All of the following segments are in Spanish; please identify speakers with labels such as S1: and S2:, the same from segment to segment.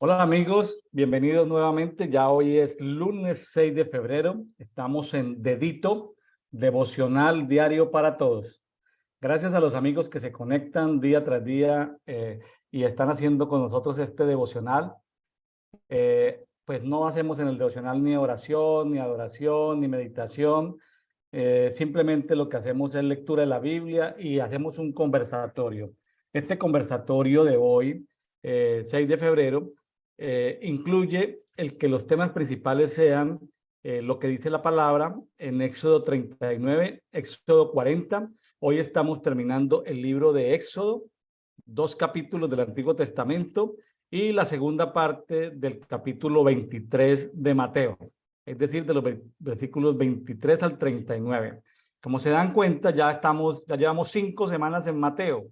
S1: Hola amigos, bienvenidos nuevamente. Ya hoy es lunes 6 de febrero. Estamos en Dedito, devocional diario para todos. Gracias a los amigos que se conectan día tras día y están haciendo con nosotros este devocional. Pues no hacemos en el devocional ni oración, ni adoración, ni meditación. Simplemente lo que hacemos es lectura de la Biblia y hacemos un conversatorio. Este conversatorio de hoy, 6 de febrero, incluye el que los temas principales sean lo que dice la palabra en Éxodo 39, Éxodo 40. Hoy estamos terminando el libro de Éxodo, 2 capítulos del Antiguo Testamento y la segunda parte del capítulo 23 de Mateo, es decir, de los versículos 23 al 39. Como se dan cuenta, ya llevamos 5 semanas en Mateo.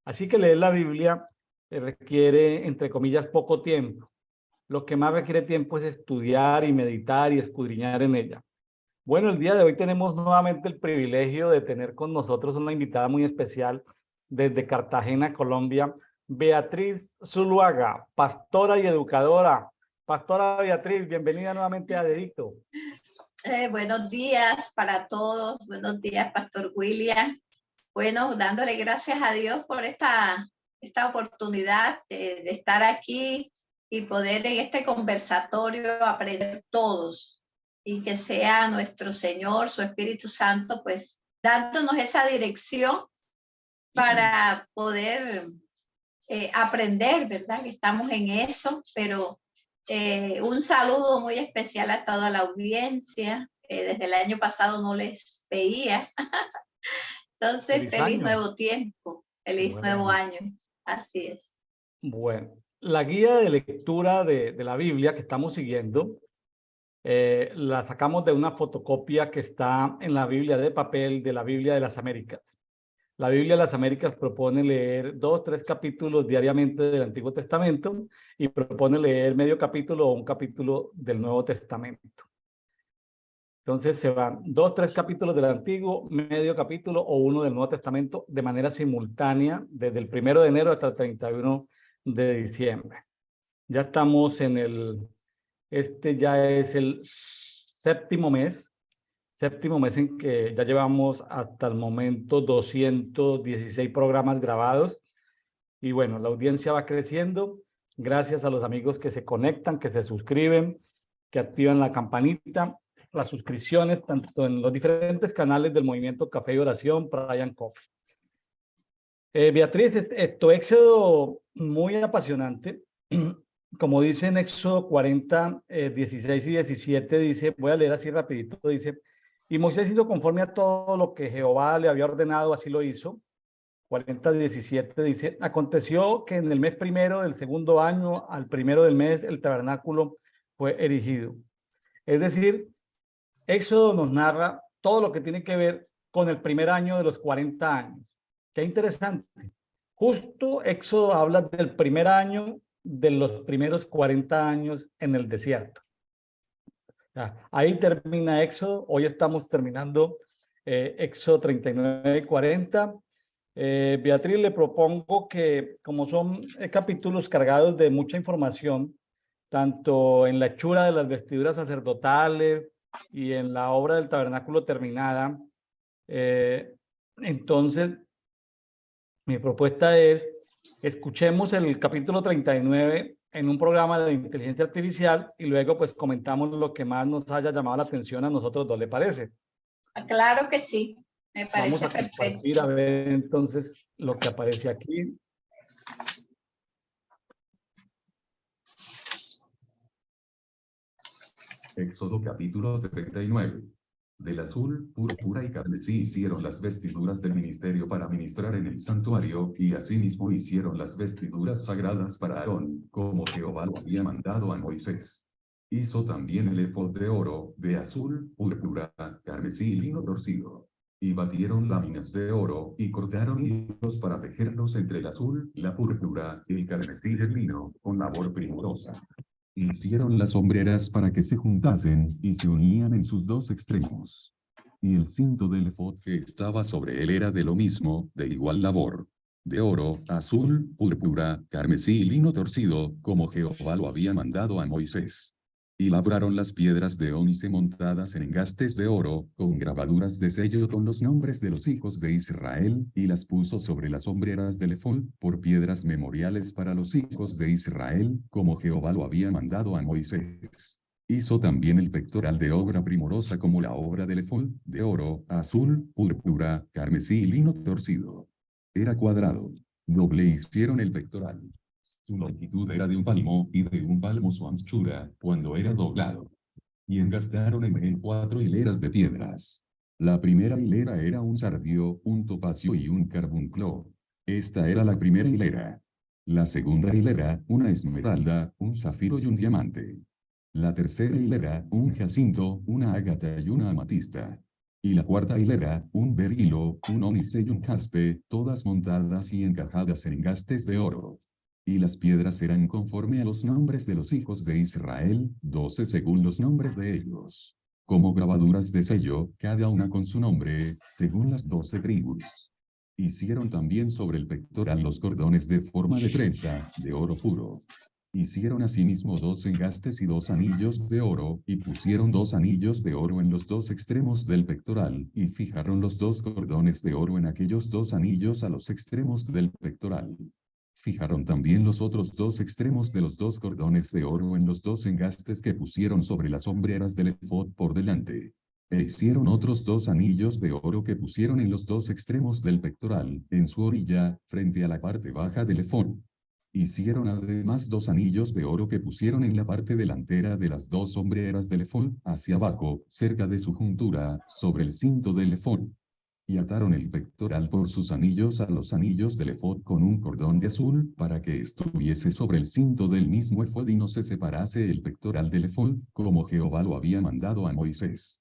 S1: Así que leer la Biblia requiere, entre comillas, poco tiempo. Lo que más requiere tiempo es estudiar y meditar y escudriñar en ella. Bueno, el día de hoy tenemos nuevamente el privilegio de tener con nosotros una invitada muy especial desde Cartagena, Colombia, Beatriz Zuluaga, pastora y educadora. Pastora Beatriz, bienvenida nuevamente a Dedito.
S2: Buenos días para todos, buenos días, Pastor William. Bueno, dándole gracias a Dios por esta oportunidad de estar aquí y poder en este conversatorio aprender todos y que sea nuestro Señor, su Espíritu Santo, pues dándonos esa dirección para poder aprender, ¿verdad? Que estamos en eso, pero un saludo muy especial a toda la audiencia. Desde el año pasado no les veía. Entonces, feliz nuevo tiempo, feliz nuevo año. Así es.
S1: Bueno, la guía de lectura de la Biblia que estamos siguiendo, la sacamos de una fotocopia que está en la Biblia de papel de la Biblia de las Américas. La Biblia de las Américas propone leer 2 o 3 capítulos diariamente del Antiguo Testamento y propone leer medio capítulo o un capítulo del Nuevo Testamento. Entonces se van 2 o 3 capítulos del Antiguo, medio capítulo o uno del Nuevo Testamento de manera simultánea desde el 1 de enero hasta el 31 de diciembre. Ya estamos en este ya es el séptimo mes en que ya llevamos hasta el momento 216 programas grabados. Y bueno, la audiencia va creciendo gracias a los amigos que se conectan, que se suscriben, que activan la campanita, las suscripciones, tanto en los diferentes canales del Movimiento Café y Oración, Brian Coffee. Beatriz, esto Éxodo muy apasionante. Como dice en Éxodo 40, 16 y 17, dice, voy a leer así rapidito, dice, y Moisés hizo conforme a todo lo que Jehová le había ordenado, así lo hizo. 40, 17 dice, aconteció que en el mes primero del segundo año, al primero del mes, el tabernáculo fue erigido. Es decir, Éxodo nos narra todo lo que tiene que ver con el primer año de los 40 años. Qué interesante. Justo Éxodo habla del primer año de los primeros 40 años en el desierto. Ahí termina Éxodo. Hoy estamos terminando Éxodo 39 y 40. Beatriz, le propongo que, como son capítulos cargados de mucha información, tanto en la hechura de las vestiduras sacerdotales y en la obra del tabernáculo terminada, entonces mi propuesta es, escuchemos el capítulo 39 en un programa de inteligencia artificial y luego pues comentamos lo que más nos haya llamado la atención a nosotros dos, ¿le parece?
S2: Claro que sí, me parece
S1: Vamos a compartir a ver entonces lo que aparece aquí.
S3: Éxodo capítulo 39. Del azul, púrpura y carmesí hicieron las vestiduras del ministerio para ministrar en el santuario, y asimismo hicieron las vestiduras sagradas para Aarón, como Jehová lo había mandado a Moisés. Hizo también el efod de oro, de azul, púrpura, carmesí y lino torcido. Y batieron láminas de oro, y cortaron hilos para tejerlos entre el azul, la púrpura, el carmesí y el lino, con labor primorosa. Hicieron las hombreras para que se juntasen, y se unían en sus 2 extremos. Y el cinto del efod que estaba sobre él era de lo mismo, de igual labor. de oro, azul, púrpura, carmesí y lino torcido, como Jehová lo había mandado a Moisés. Y labraron las piedras de ónice montadas en engastes de oro, con grabaduras de sello con los nombres de los hijos de Israel, y las puso sobre las hombreras del efod, por piedras memoriales para los hijos de Israel, como Jehová lo había mandado a Moisés. Hizo también el pectoral de obra primorosa como la obra del efod, de oro, azul, púrpura, carmesí y lino torcido. Era cuadrado. Doble hicieron el pectoral. Su longitud era de un palmo, y de un palmo su anchura, cuando era doblado. Y engastaron en él 4 hileras de piedras. La primera hilera era un sardio, un topacio y un carbunclo. Esta era la primera hilera. La segunda hilera, una esmeralda, un zafiro y un diamante. La tercera hilera, un jacinto, una ágata y una amatista. Y la cuarta hilera, un berilo, un ónice y un jaspe, todas montadas y encajadas en engastes de oro. Y las piedras eran conforme a los nombres de los hijos de Israel, 12 según los nombres de ellos. Como grabaduras de sello, cada una con su nombre, según las 12 tribus. Hicieron también sobre el pectoral los cordones de forma de trenza, de oro puro. Hicieron asimismo 2 engastes y 2 anillos de oro, y pusieron 2 anillos de oro en los 2 extremos del pectoral, y fijaron los 2 cordones de oro en aquellos 2 anillos a los extremos del pectoral. Fijaron también los otros 2 extremos de los 2 cordones de oro en los 2 engastes que pusieron sobre las hombreras del efod por delante. E hicieron otros 2 anillos de oro que pusieron en los 2 extremos del pectoral, en su orilla, frente a la parte baja del efod. Hicieron además 2 anillos de oro que pusieron en la parte delantera de las 2 hombreras del efod, hacia abajo, cerca de su juntura, sobre el cinto del efod. Y ataron el pectoral por sus anillos a los anillos del efod con un cordón de azul, para que estuviese sobre el cinto del mismo efod y no se separase el pectoral del efod, como Jehová lo había mandado a Moisés.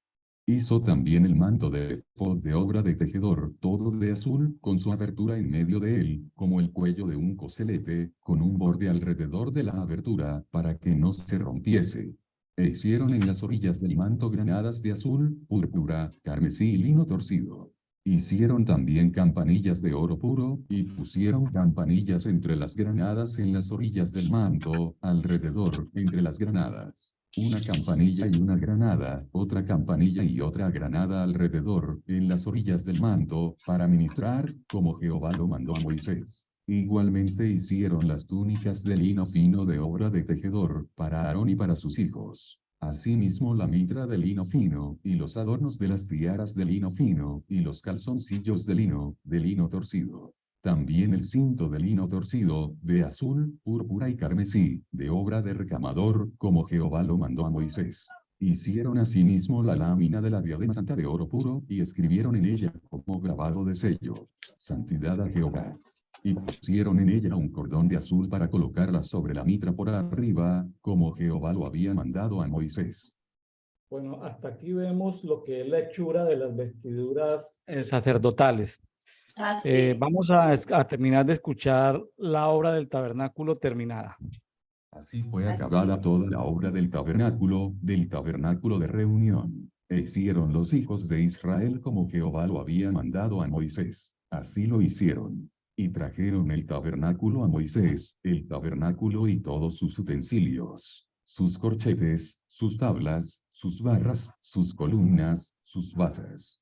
S3: Hizo también el manto de efod de obra de tejedor, todo de azul, con su abertura en medio de él, como el cuello de un coselete, con un borde alrededor de la abertura, para que no se rompiese. E hicieron en las orillas del manto granadas de azul, púrpura, carmesí y lino torcido. Hicieron también campanillas de oro puro, y pusieron campanillas entre las granadas en las orillas del manto, alrededor, entre las granadas. Una campanilla y una granada, otra campanilla y otra granada alrededor, en las orillas del manto, para ministrar, como Jehová lo mandó a Moisés. Igualmente hicieron las túnicas de lino fino de obra de tejedor, para Aarón y para sus hijos. Asimismo la mitra de lino fino, y los adornos de las tiaras de lino fino, y los calzoncillos de lino torcido. También el cinto de lino torcido, de azul, púrpura y carmesí, de obra de recamador, como Jehová lo mandó a Moisés. Hicieron asimismo la lámina de la diadema santa de oro puro, y escribieron en ella como grabado de sello: Santidad a Jehová. Y pusieron en ella un cordón de azul para colocarla sobre la mitra por arriba, como Jehová lo había mandado a Moisés.
S1: Bueno, hasta aquí vemos lo que es la hechura de las vestiduras sacerdotales. Vamos a terminar de escuchar la obra del tabernáculo terminada.
S3: Así fue acabada toda la obra del tabernáculo de reunión. E hicieron los hijos de Israel como Jehová lo había mandado a Moisés. Así lo hicieron. Y trajeron el tabernáculo a Moisés, el tabernáculo y todos sus utensilios, sus corchetes, sus tablas, sus barras, sus columnas, sus basas.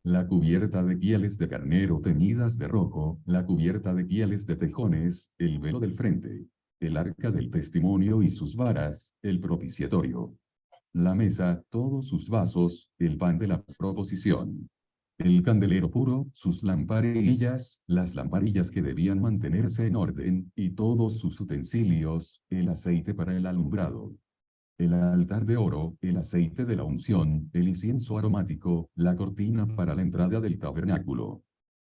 S3: La cubierta de pieles de carnero teñidas de rojo, la cubierta de pieles de tejones, el velo del frente, el arca del testimonio y sus varas, el propiciatorio. La mesa, todos sus vasos, el pan de la proposición. El candelero puro, sus lamparillas, las lamparillas que debían mantenerse en orden, y todos sus utensilios, el aceite para el alumbrado. El altar de oro, el aceite de la unción, el incienso aromático, la cortina para la entrada del tabernáculo.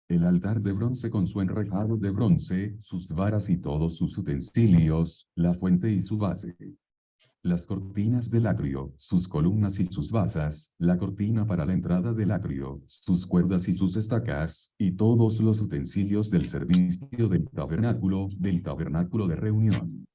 S3: El altar de bronce con su enrejado de bronce, sus varas y todos sus utensilios, la fuente y su base. Las cortinas del atrio, sus columnas y sus basas, la cortina para la entrada del atrio, sus cuerdas y sus estacas, y todos los utensilios del servicio del tabernáculo de reunión.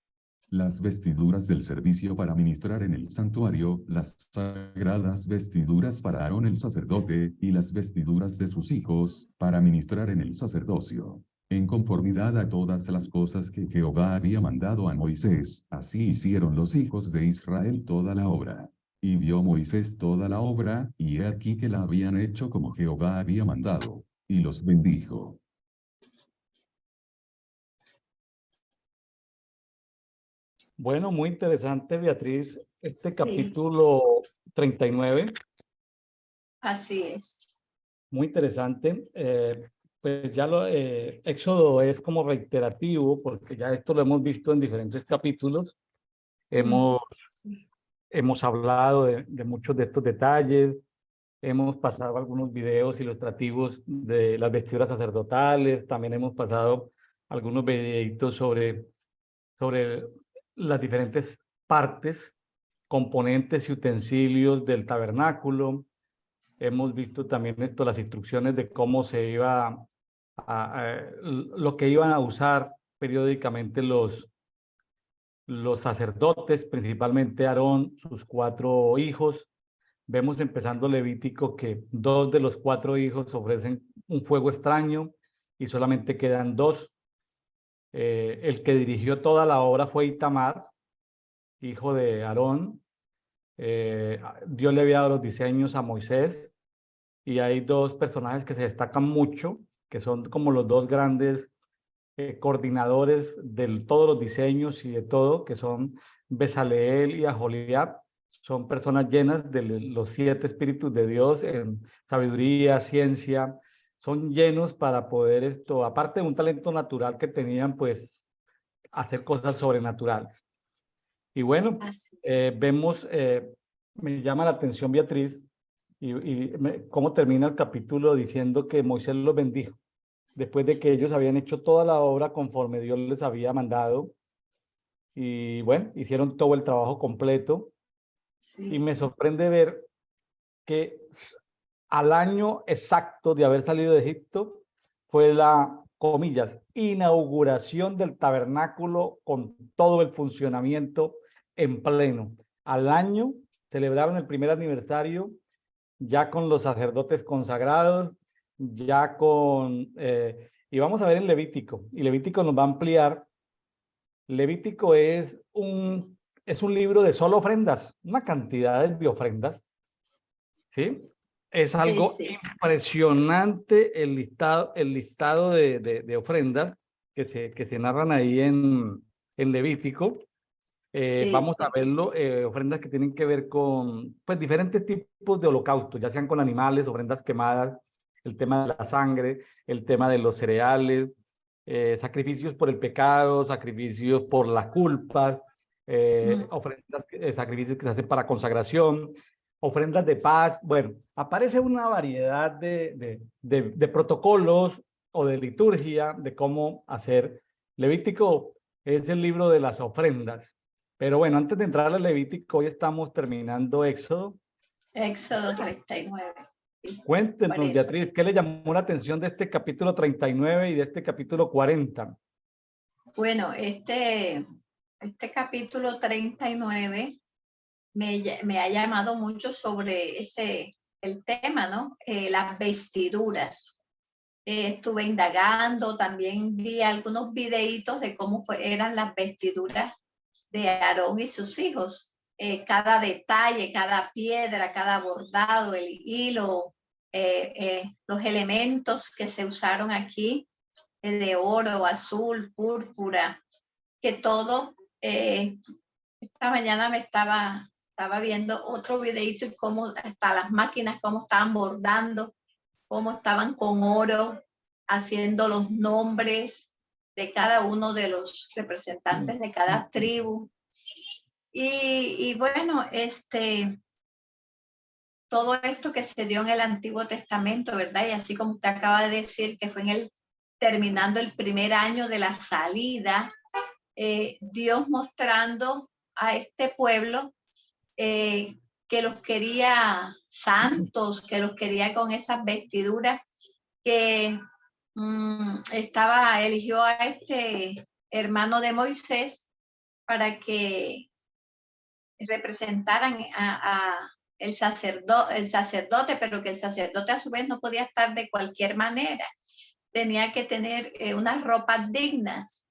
S3: Las vestiduras del servicio para ministrar en el santuario, las sagradas vestiduras para Aarón el sacerdote, y las vestiduras de sus hijos, para ministrar en el sacerdocio. En conformidad a todas las cosas que Jehová había mandado a Moisés, así hicieron los hijos de Israel toda la obra. Y vio Moisés toda la obra, y he aquí que la habían hecho como Jehová había mandado, y los bendijo.
S1: Bueno, muy interesante, Beatriz, este
S2: Sí,
S1: capítulo 39,
S2: así es.
S1: muy interesante. Pues ya Éxodo es como reiterativo, porque ya esto lo hemos visto en diferentes capítulos. Hemos,
S2: Sí.
S1: hemos hablado de muchos de estos detalles, hemos pasado algunos videos ilustrativos de las vestiduras sacerdotales, también hemos pasado algunos videitos sobre las diferentes partes, componentes y utensilios del tabernáculo. Hemos visto también esto, las instrucciones de cómo se iba lo que iban a usar periódicamente los sacerdotes, principalmente Aarón, sus 4 hijos. Vemos empezando Levítico que 2 de los 4 hijos ofrecen un fuego extraño y solamente quedan 2. El que dirigió toda la obra fue Itamar, hijo de Aarón. Dios le había dado los diseños a Moisés y hay 2 personajes que se destacan mucho, que son como los 2 grandes coordinadores de todos los diseños y de todo, que son Bezaleel y Aholiab. Son personas llenas de los 7 espíritus de Dios en sabiduría, ciencia. Son llenos para poder esto, aparte de un talento natural que tenían, pues hacer cosas sobrenaturales. Y bueno,
S2: Así es.
S1: vemos, me llama la atención, Beatriz, cómo termina el capítulo diciendo que Moisés los bendijo, después de que ellos habían hecho toda la obra conforme Dios les había mandado. Y bueno, hicieron todo el trabajo completo. Y
S2: Sí.
S1: me sorprende ver que al año exacto de haber salido de Egipto fue la, comillas, inauguración del tabernáculo con todo el funcionamiento en pleno. Al año celebraron el primer aniversario ya con los sacerdotes consagrados, ya y vamos a ver en Levítico, y Levítico nos va a ampliar. Levítico es un libro de solo ofrendas, una cantidad de ofrendas, ¿sí? Es
S2: Sí,
S1: algo
S2: sí.
S1: impresionante el listado de ofrendas que se narran ahí en Levítico.
S2: Sí,
S1: Vamos a
S2: sí.
S1: verlo, ofrendas que tienen que ver con pues, diferentes tipos de holocaustos, ya sean con animales, ofrendas quemadas, el tema de la sangre, el tema de los cereales, sacrificios por el pecado, sacrificios por la culpa, ofrendas, sacrificios que se hacen para consagración, ofrendas de paz. Bueno, aparece una variedad de protocolos o de liturgia de cómo hacer. Levítico es el libro de las ofrendas. Pero bueno, antes de entrar al Levítico, hoy estamos terminando Éxodo.
S2: Éxodo 39. Sí, por
S1: Cuéntenos,
S2: eso.
S1: Beatriz, ¿qué le llamó la atención de este capítulo 39 y de este capítulo 40?
S2: Bueno, este capítulo 39 me ha llamado mucho sobre el tema, ¿no? Las vestiduras. Estuve indagando, también vi algunos videitos de cómo eran las vestiduras de Aarón y sus hijos. Cada detalle, cada piedra, cada bordado, el hilo, los elementos que se usaron aquí, de oro, azul, púrpura, que todo, esta mañana estaba viendo otro videito y cómo hasta las máquinas, cómo estaban bordando, cómo estaban con oro, haciendo los nombres de cada uno de los representantes de cada tribu. Y bueno, todo esto que se dio en el Antiguo Testamento, ¿verdad? Y así como usted acaba de decir, que fue terminando el primer año de la salida, Dios mostrando a este pueblo que los quería santos, que los quería con esas vestiduras, que eligió a este hermano de Moisés para que representaran el sacerdote, pero que el sacerdote a su vez no podía estar de cualquier manera. tenía que tener unas ropas dignas.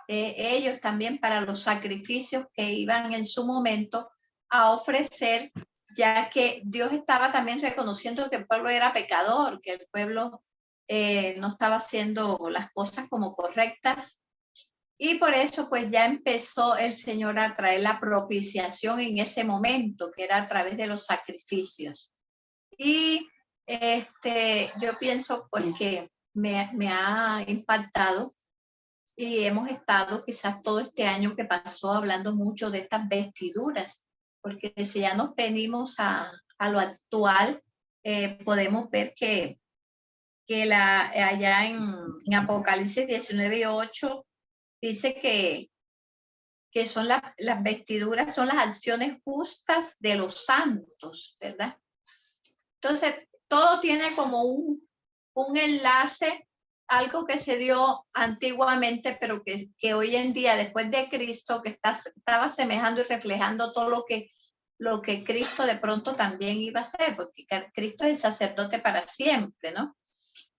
S2: Ellos también para los sacrificios que iban en su momento a ofrecer, ya que Dios estaba también reconociendo que el pueblo era pecador, que el pueblo no estaba haciendo las cosas como correctas. Y por eso pues ya empezó el Señor a traer la propiciación en ese momento, que era a través de los sacrificios. Y yo pienso pues que me ha impactado, y hemos estado quizás todo este año que pasó hablando mucho de estas vestiduras, porque si ya nos venimos a lo actual, podemos ver que allá en Apocalipsis 19:8 dice que son las vestiduras, son las acciones justas de los santos, ¿verdad? Entonces, todo tiene como un enlace, algo que se dio antiguamente, pero que hoy en día, después de Cristo, que estaba semejando y reflejando todo lo que Cristo de pronto también iba a hacer, porque Cristo es el sacerdote para siempre, ¿no?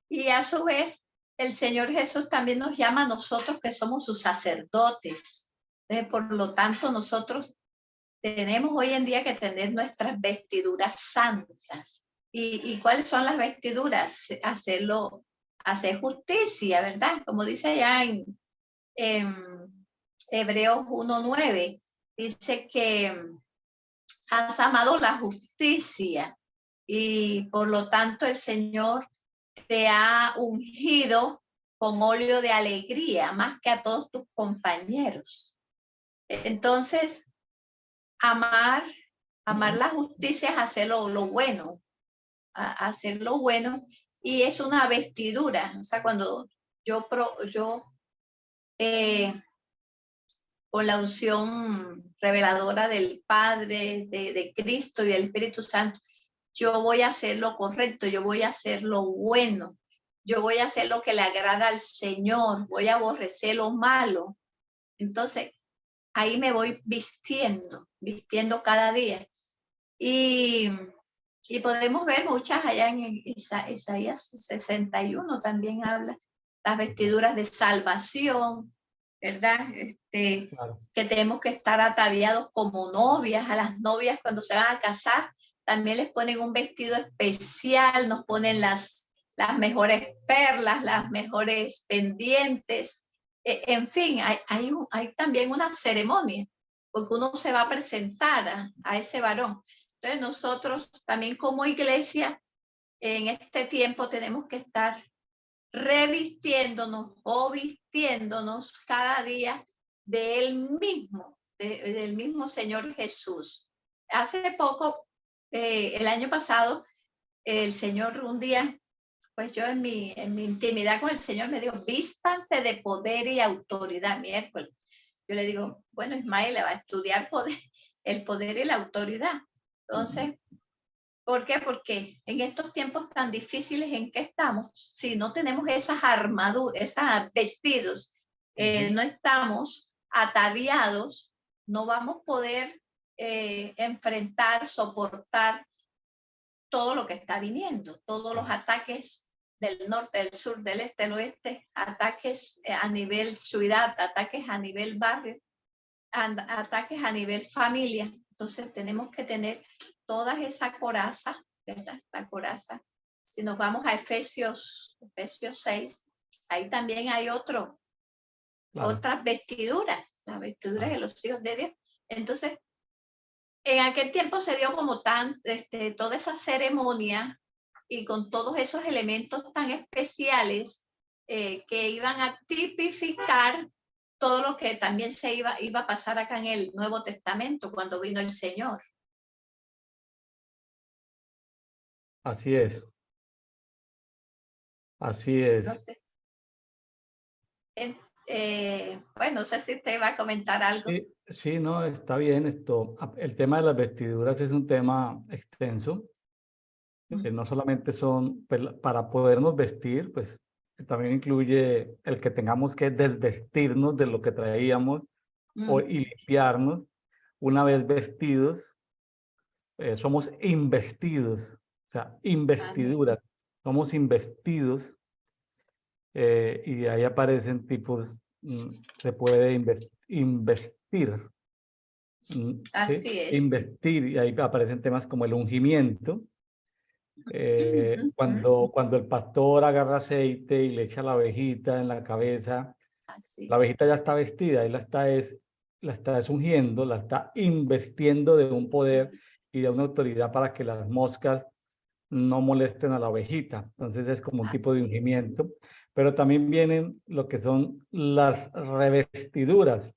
S2: Y a su vez, el Señor Jesús también nos llama a nosotros que somos sus sacerdotes. Por lo tanto, nosotros tenemos hoy en día que tener nuestras vestiduras santas. ¿Y cuáles son las vestiduras? Hacer justicia, ¿verdad? Como dice allá en Hebreos 1:9, dice que has amado la justicia y por lo tanto el Señor te ha ungido con óleo de alegría más que a todos tus compañeros. Entonces, amar la justicia es hacer lo bueno, hacer lo bueno, y es una vestidura. O sea, cuando yo con la unción reveladora del Padre, de Cristo y del Espíritu Santo, yo voy a hacer lo correcto, yo voy a hacer lo bueno, yo voy a hacer lo que le agrada al Señor, voy a aborrecer lo malo. Entonces, ahí me voy vistiendo cada día. Y podemos ver muchas allá en Isaías 61 también habla, las vestiduras de salvación, ¿verdad?
S1: Claro.
S2: Que tenemos que estar ataviados como novias. A las novias cuando se van a casar también les ponen un vestido especial, nos ponen las mejores perlas, las mejores pendientes. En fin, hay también una ceremonia, porque uno se va a presentar a ese varón. Entonces nosotros también como iglesia en este tiempo tenemos que estar revistiéndonos o vistiéndonos cada día del mismo Señor Jesús. Hace poco, el año pasado, el Señor un día, pues yo en mi intimidad con el Señor me dijo, vístanse de poder y autoridad, miércoles. Yo le digo, bueno, Ismael va a estudiar el poder y la autoridad. Entonces, ¿por qué? Porque en estos tiempos tan difíciles en que estamos, si no tenemos esas armaduras, esos vestidos, no estamos ataviados, no vamos a poder enfrentar, soportar todo lo que está viniendo, todos los ataques del norte, del sur, del este, del oeste, ataques a nivel ciudad, ataques a nivel barrio, ataques a nivel familia. Entonces tenemos que tener todas esa coraza, ¿verdad? La coraza. Si nos vamos a Efesios 6, ahí también hay otras vestiduras, las vestiduras de los hijos de Dios. Entonces, en aquel tiempo se dio como toda esa ceremonia y con todos esos elementos tan especiales que iban a tipificar todo lo que también se iba a pasar acá en el Nuevo Testamento cuando vino el Señor.
S1: Así es. Así es.
S2: No sé. Bueno, no sé si usted va a comentar algo.
S1: Sí, no, está bien esto. El tema de las vestiduras es un tema extenso. No solamente son para podernos vestir, pues también incluye el que tengamos que desvestirnos de lo que traíamos y limpiarnos. Una vez vestidos, somos investidos, o sea, investiduras. Somos investidos y ahí aparecen tipos, se puede investir. ¿Sí?
S2: Así es.
S1: Investir, y ahí aparecen temas como el ungimiento. Cuando el pastor agarra aceite y le echa la abejita en la cabeza,
S2: Así.
S1: la abejita ya está vestida, él la está ungiendo, la está investiendo de un poder y de una autoridad para que las moscas no molesten a la abejita. Entonces es como un tipo de
S2: Así es.
S1: ungimiento. Pero también vienen lo que son las revestiduras.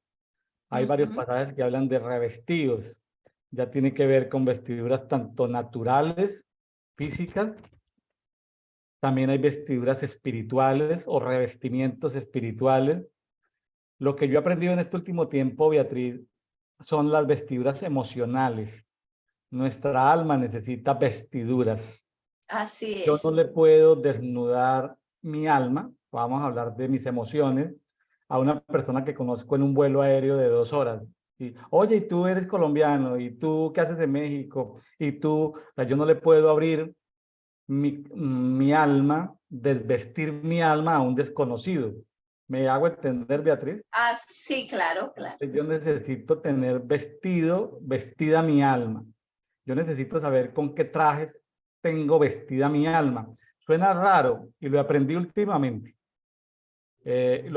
S1: Hay varios pasajes que hablan de revestidos. Ya tiene que ver con vestiduras tanto naturales, físicas. También hay vestiduras espirituales o revestimientos espirituales. Lo que yo he aprendido en este último tiempo, Beatriz, son las vestiduras emocionales. Nuestra alma necesita vestiduras.
S2: Así
S1: Yo no
S2: es.
S1: le puedo desnudar mi alma, vamos a hablar de mis emociones, a una persona que conozco en un vuelo aéreo de 2 horas. Y, oye, y tú eres colombiano, y tú qué haces en México, y tú, o sea, yo no le puedo abrir mi alma, desvestir mi alma a un desconocido. ¿Me hago entender, Beatriz?
S2: Ah, sí, claro, claro.
S1: Yo necesito tener vestida mi alma. Yo necesito saber con qué trajes tengo vestida mi alma. Suena raro y lo aprendí últimamente. El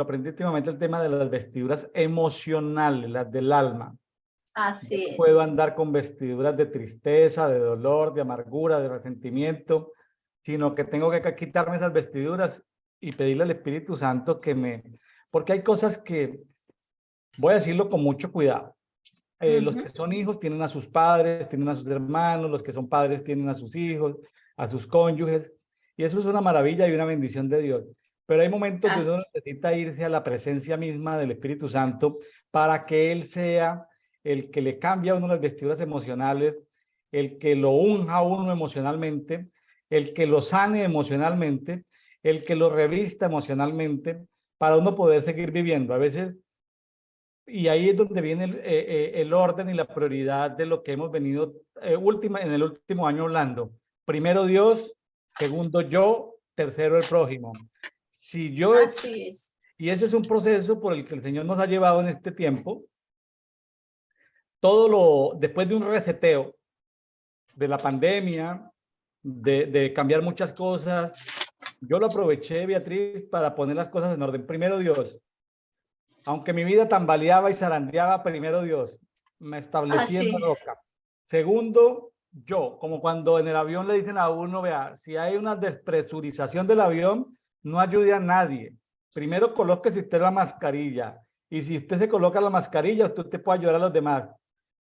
S1: tema de las vestiduras emocionales, las del alma.
S2: Así
S1: No puedo
S2: es.
S1: andar con vestiduras de tristeza, de dolor, de amargura, de resentimiento, sino que tengo que quitarme esas vestiduras y pedirle al Espíritu Santo que me... Porque hay cosas que, voy a decirlo con mucho cuidado. Los que son hijos tienen a sus padres, tienen a sus hermanos, los que son padres tienen a sus hijos, a sus cónyuges, y eso es una maravilla y una bendición de Dios. Pero hay momentos donde uno necesita irse a la presencia misma del Espíritu Santo para que Él sea el que le cambie a uno las vestiduras emocionales, el que lo unja a uno emocionalmente, el que lo sane emocionalmente, el que lo revista emocionalmente, para uno poder seguir viviendo. A veces y ahí es donde viene el orden y la prioridad de lo que hemos venido en el último año hablando. Primero Dios, segundo yo, tercero el prójimo. Si yo
S2: Así es.
S1: Y ese es un proceso por el que el Señor nos ha llevado en este tiempo. Después de un reseteo de la pandemia, de cambiar muchas cosas, yo lo aproveché, Beatriz, para poner las cosas en orden. Primero Dios. Aunque mi vida tambaleaba y zarandeaba, primero Dios, me establecí en la roca. Segundo, yo, como cuando en el avión le dicen a uno, vea, si hay una despresurización del avión, no ayude a nadie. Primero colóquese usted la mascarilla. Y si usted se coloca la mascarilla, usted puede ayudar a los demás.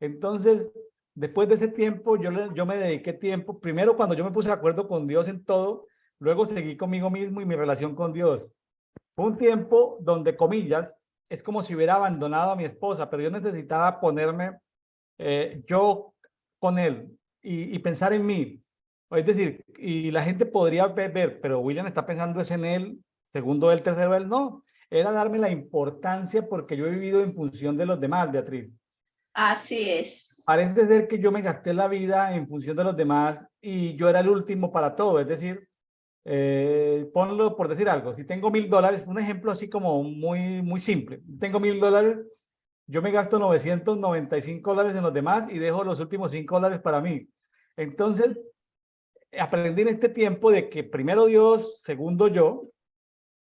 S1: Entonces, después de ese tiempo, yo me dediqué tiempo, primero cuando yo me puse de acuerdo con Dios en todo, luego seguí conmigo mismo y mi relación con Dios. Fue un tiempo donde, comillas, es como si hubiera abandonado a mi esposa, pero yo necesitaba ponerme yo con él y pensar en mí. Es decir, y la gente podría ver, pero William está pensando es en él, segundo él, tercero él, no. Era darme la importancia porque yo he vivido en función de los demás, Beatriz.
S2: Así es.
S1: Parece ser que yo me gasté la vida en función de los demás y yo era el último para todo, es decir, ponlo por decir algo, si tengo $1000, un ejemplo así como muy simple, tengo $1000, yo me gasto $995 en los demás y dejo los últimos $5 para mí. Entonces, aprendí en este tiempo de que primero Dios, segundo yo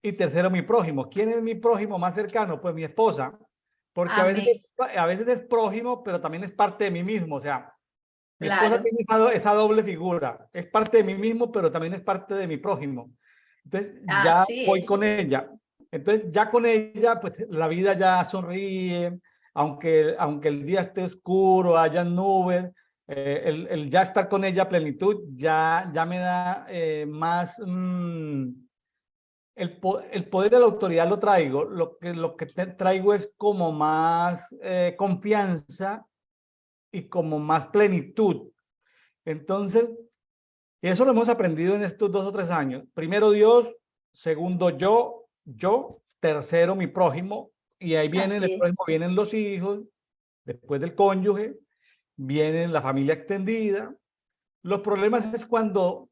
S1: y tercero mi prójimo. ¿Quién es mi prójimo más cercano? Pues mi esposa, porque a veces es prójimo, pero también es parte de mí mismo, o sea, mi esposa tiene esa doble figura, es parte de mí mismo, pero también es parte de mi prójimo. Entonces, ya voy con ella. Entonces, ya con ella, pues la vida ya sonríe, aunque el día esté oscuro, haya nubes, el ya estar con ella a plenitud ya me da más... el poder de la autoridad lo traigo, lo que traigo es como más confianza y como más plenitud. Entonces, eso lo hemos aprendido en estos 2 o 3 años. Primero Dios, segundo yo, tercero mi prójimo, y ahí vienen el prójimo, vienen los hijos, después del cónyuge, viene la familia extendida. Los problemas es cuando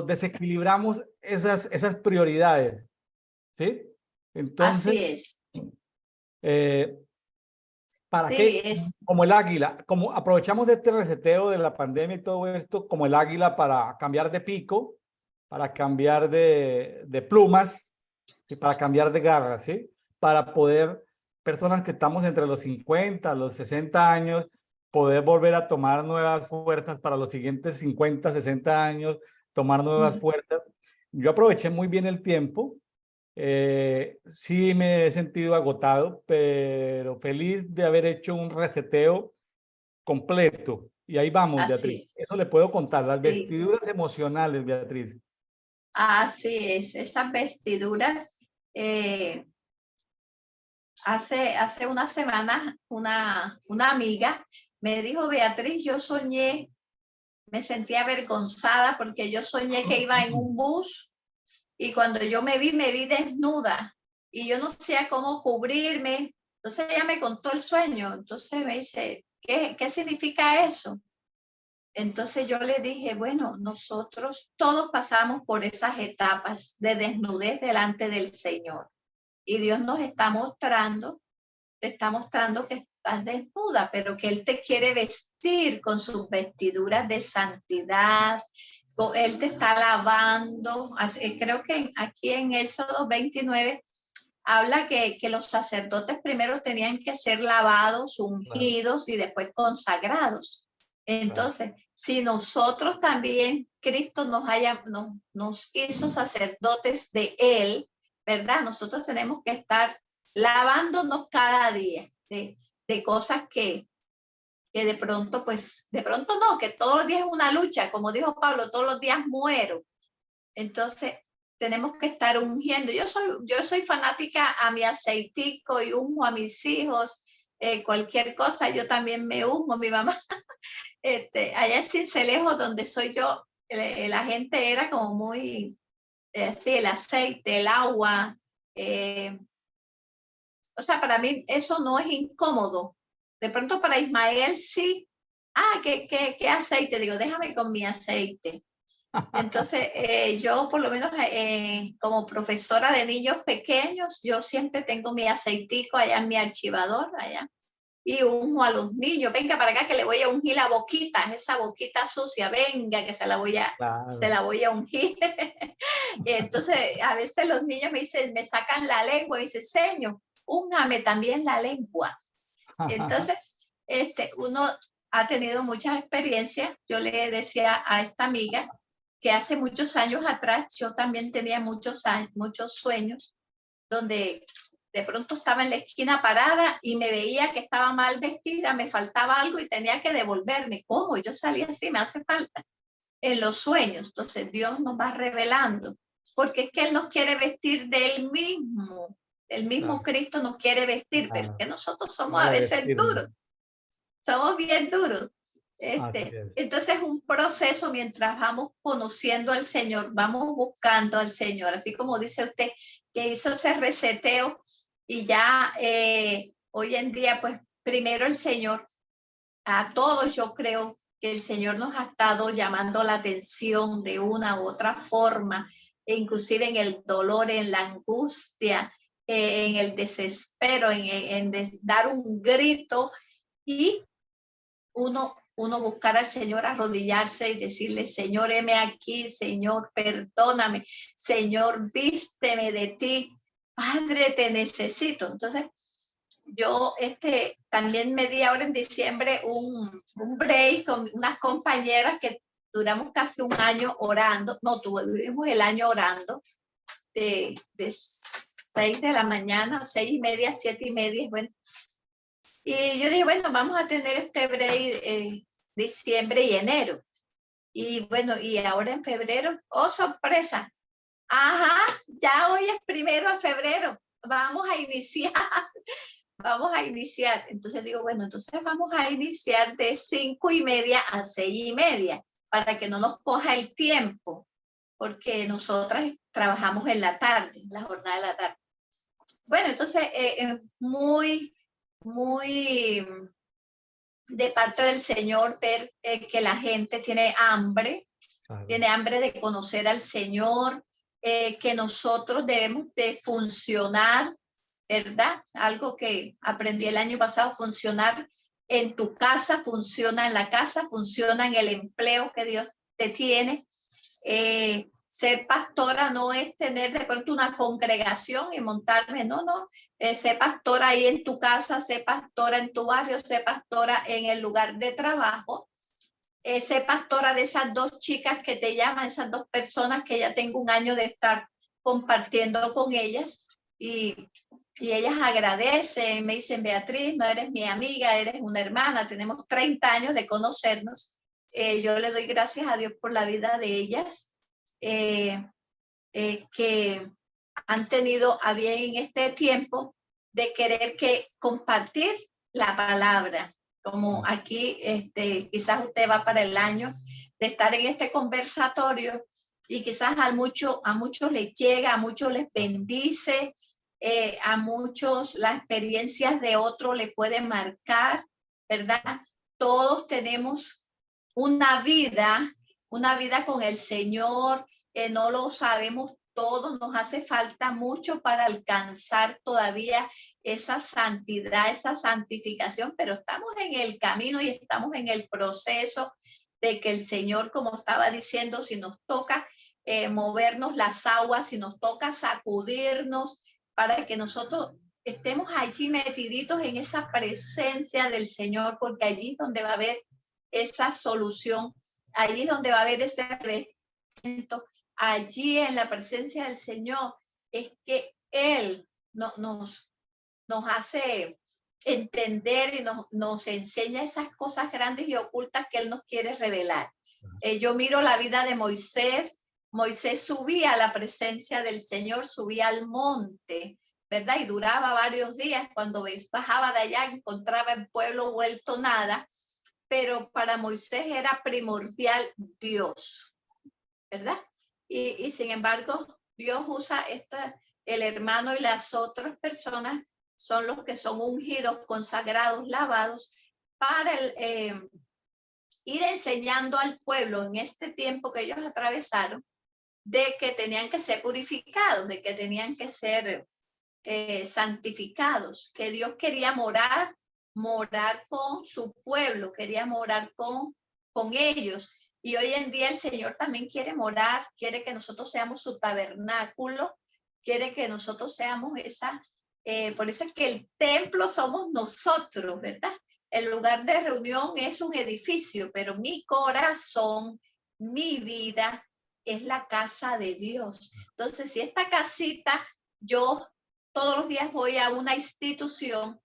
S1: desequilibramos esas prioridades. ¿sí?
S2: Así
S1: Entonces,
S2: es.
S1: ¿para
S2: Sí,
S1: qué?
S2: es.
S1: Como el águila, como aprovechamos este reseteo de la pandemia y todo esto, como el águila para cambiar de pico, para cambiar de plumas y para cambiar de garras, ¿sí? Para poder, personas que estamos entre los 50, los 60 años, poder volver a tomar nuevas fuerzas para los siguientes 50, 60 años, tomar nuevas fuerzas. Yo aproveché muy bien el tiempo. Sí me he sentido agotado, pero feliz de haber hecho un reseteo completo. Y ahí vamos, Beatriz.
S2: Así,
S1: Eso le puedo contar. Las
S2: sí,
S1: vestiduras emocionales, Beatriz.
S2: así es. Esas vestiduras, hace una semana, una amiga me dijo, Beatriz, yo soñé, me sentía avergonzada porque yo soñé que iba en un bus y cuando yo me vi desnuda y yo no sabía cómo cubrirme. Entonces ella me contó el sueño. Entonces me dice, ¿qué significa eso? Entonces yo le dije, bueno, nosotros todos pasamos por esas etapas de desnudez delante del Señor. Y Dios nos está mostrando, te está mostrando que estás desnuda, pero que Él te quiere vestir con sus vestiduras de santidad. Él te está lavando. Creo que aquí en Éxodo 29 habla que los sacerdotes primero tenían que ser lavados,
S1: Claro,
S2: ungidos y después consagrados.
S1: claro.
S2: Entonces, si nosotros también, Cristo nos hizo sacerdotes de Él, ¿verdad? Nosotros tenemos que estar lavándonos cada día de cosas que de pronto, pues, de pronto no, que todos los días es una lucha, como dijo Pablo, todos los días muero. Entonces, tenemos que estar ungiendo. Yo soy fanática a mi aceitico y unjo a mis hijos, cualquier cosa, yo también me unjo. Mi mamá, allá en Cincelejo, donde soy yo, la gente era como muy, así, el aceite, el agua. O sea, para mí eso no es incómodo. De pronto para Ismael sí. Ah, ¿qué aceite? Digo, déjame con mi aceite. Entonces, yo por lo menos como profesora de niños pequeños, yo siempre tengo mi aceitico allá en mi archivador, allá, y unjo a los niños, venga para acá que le voy a ungir la boquita, esa boquita sucia, venga que se la voy
S1: Claro.
S2: a ungir. Y entonces, a veces los niños me dicen, me sacan la lengua, y me dicen, señor, úngame también la lengua. Entonces, uno ha tenido muchas experiencias. Yo le decía a esta amiga que hace muchos años atrás yo también tenía muchos sueños donde de pronto estaba en la esquina parada y me veía que estaba mal vestida, me faltaba algo y tenía que devolverme. ¿Cómo? Yo salí así, me hace falta. En los sueños, entonces Dios nos va revelando, porque es que Él nos quiere vestir del mismo. El mismo
S1: Claro,
S2: Cristo nos quiere vestir, pero es
S1: claro.
S2: que nosotros somos a veces
S1: Revestirnos.
S2: duros, somos bien duros.
S1: Así es.
S2: Entonces es un proceso mientras vamos conociendo al Señor, vamos buscando al Señor, así como dice usted, que hizo ese reseteo y ya hoy en día, pues primero el Señor, a todos yo creo que el Señor nos ha estado llamando la atención de una u otra forma, e inclusive en el dolor, en la angustia, en el desespero, en dar un grito y uno buscar al Señor, arrodillarse y decirle, Señor, heme aquí, Señor, perdóname, Señor, vísteme de ti, Padre, te necesito. Entonces, yo también me di ahora en diciembre un break con unas compañeras que duramos casi un año orando, no, tuvimos el año orando, de 6 de la mañana, 6:30, 7:30, bueno. Y yo dije, bueno, vamos a tener este break diciembre y enero. Y bueno, y ahora en febrero, oh, sorpresa. Ajá, ya hoy es 1 de febrero. Vamos a iniciar, vamos a iniciar. Entonces digo, bueno, entonces vamos a iniciar de 5:30 a 6:30 para que no nos coja el tiempo, porque nosotras trabajamos en la tarde, en la jornada de la tarde. Bueno, entonces muy de parte del Señor ver que la gente tiene hambre
S1: Claro.
S2: de conocer al Señor, que nosotros debemos de funcionar, ¿verdad? Algo que aprendí el año pasado, funcionar en tu casa, funciona en la casa, funciona en el empleo que Dios te tiene. Ser pastora no es tener de pronto una congregación y montarme, no, ser pastora ahí en tu casa, ser pastora en tu barrio, ser pastora en el lugar de trabajo, ser pastora de esas dos chicas que te llaman, esas dos personas que ya tengo un año de estar compartiendo con ellas y ellas agradecen, me dicen, Beatriz, no eres mi amiga, eres una hermana, tenemos 30 años de conocernos. Yo le doy gracias a Dios por la vida de ellas, que han tenido a bien en este tiempo de querer compartir la palabra, como aquí quizás usted va para el año de estar en este conversatorio y quizás a muchos les llega, a muchos les bendice, a muchos las experiencias de otro le pueden marcar, ¿verdad? Todos tenemos una vida con el Señor, no lo sabemos todos, nos hace falta mucho para alcanzar todavía esa santidad, esa santificación, pero estamos en el camino y estamos en el proceso de que el Señor, como estaba diciendo, si nos toca movernos las aguas, si nos toca sacudirnos, para que nosotros estemos allí metiditos en esa presencia del Señor, porque allí es donde va a haber esa solución, allí es donde va a haber ese arrepentimiento, allí en la presencia del Señor es que Él nos hace entender y nos enseña esas cosas grandes y ocultas que Él nos quiere revelar. Yo miro la vida de Moisés. Moisés subía a la presencia del Señor, subía al monte, ¿verdad? Y duraba varios días. Cuando bajaba de allá, encontraba el pueblo vuelto nada, pero para Moisés era primordial Dios, ¿verdad? Y sin embargo, Dios usa el hermano y las otras personas son los que son ungidos, consagrados, lavados, para ir enseñando al pueblo en este tiempo que ellos atravesaron, de que tenían que ser purificados, de que tenían que ser santificados, que Dios quería morar con su pueblo, quería morar con ellos. Y hoy en día el Señor también quiere morar, quiere que nosotros seamos su tabernáculo, quiere que nosotros seamos por eso es que el templo somos nosotros, ¿verdad? El lugar de reunión es un edificio, pero mi corazón, mi vida es la casa de Dios. Entonces, si esta casita, yo todos los días voy a una institución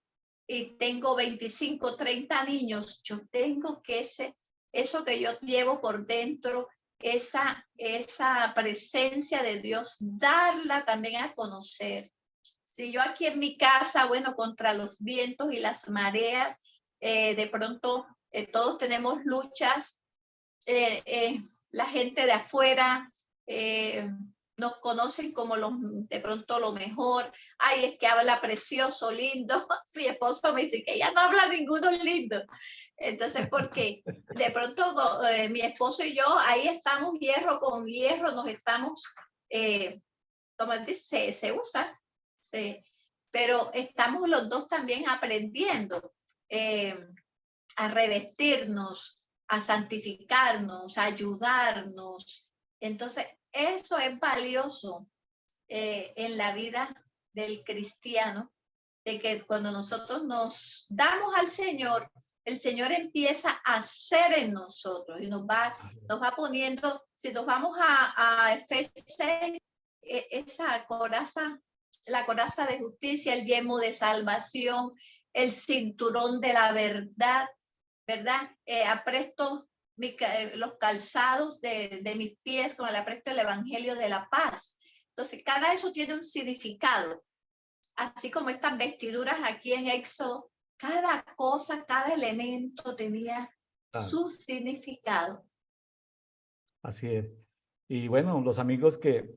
S2: y tengo 25, 30 niños, yo tengo que eso que yo llevo por dentro, esa presencia de Dios, darla también a conocer. Si yo aquí en mi casa, bueno, contra los vientos y las mareas, de pronto todos tenemos luchas, la gente de afuera nos conocen como de pronto lo mejor. Ay, es que habla precioso, lindo. Mi esposo me dice que ella no habla ninguno lindo. Entonces, porque de pronto mi esposo y yo ahí estamos hierro con hierro, nos estamos, como dice, se usa, pero estamos los dos también aprendiendo a revestirnos, a santificarnos, a ayudarnos. Entonces, eso es valioso en la vida del cristiano, de que cuando nosotros nos damos al Señor, el Señor empieza a hacer en nosotros y nos va poniendo, si nos vamos a Efesios 6, esa coraza, la coraza de justicia, el yelmo de salvación, el cinturón de la verdad, ¿verdad? Apresto los calzados de mis pies, como le apresto el evangelio de la paz. Entonces, cada eso tiene un significado. Así como estas vestiduras aquí en Éxodo, cada cosa, cada elemento tenía su significado.
S1: Así es. Y bueno, los amigos que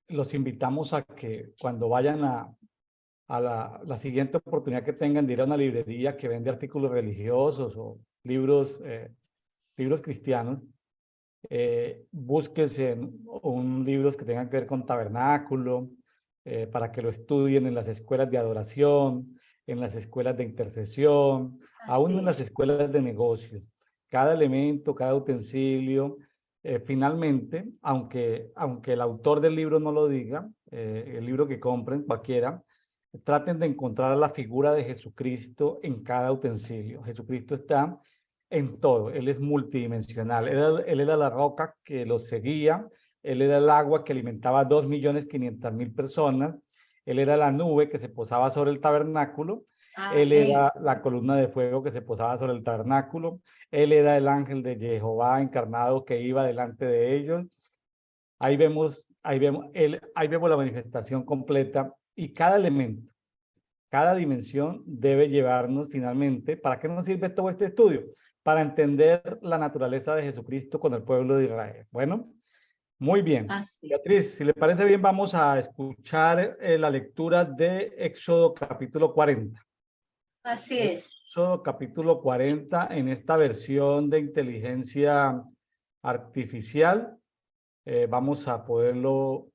S1: los invitamos a que cuando vayan a la siguiente oportunidad que tengan de ir a una librería que vende artículos religiosos o libros cristianos, búsquese libros que tengan que ver con tabernáculo, para que lo estudien en las escuelas de adoración, en las escuelas de intercesión, aún en las escuelas de negocios. Cada elemento, cada utensilio, finalmente, aunque el autor del libro no lo diga, el libro que compren, cualquiera, traten de encontrar la figura de Jesucristo en cada utensilio. Jesucristo está en todo, Él es multidimensional. Él era la roca que los seguía, Él era el agua que alimentaba a 2.500.000 personas, Él era la nube que se posaba sobre el tabernáculo, Él era la columna de fuego que se posaba sobre el tabernáculo, Él era el ángel de Jehová encarnado que iba delante de ellos. Ahí vemos la manifestación completa y cada elemento, cada dimensión debe llevarnos finalmente. ¿Para qué nos sirve todo este estudio? Para entender la naturaleza de Jesucristo con el pueblo de Israel. Bueno, muy bien. Beatriz, si le parece bien, vamos a escuchar la lectura de Éxodo capítulo 40.
S2: Así es.
S1: Éxodo capítulo 40 en esta versión de inteligencia artificial. Vamos a poderlo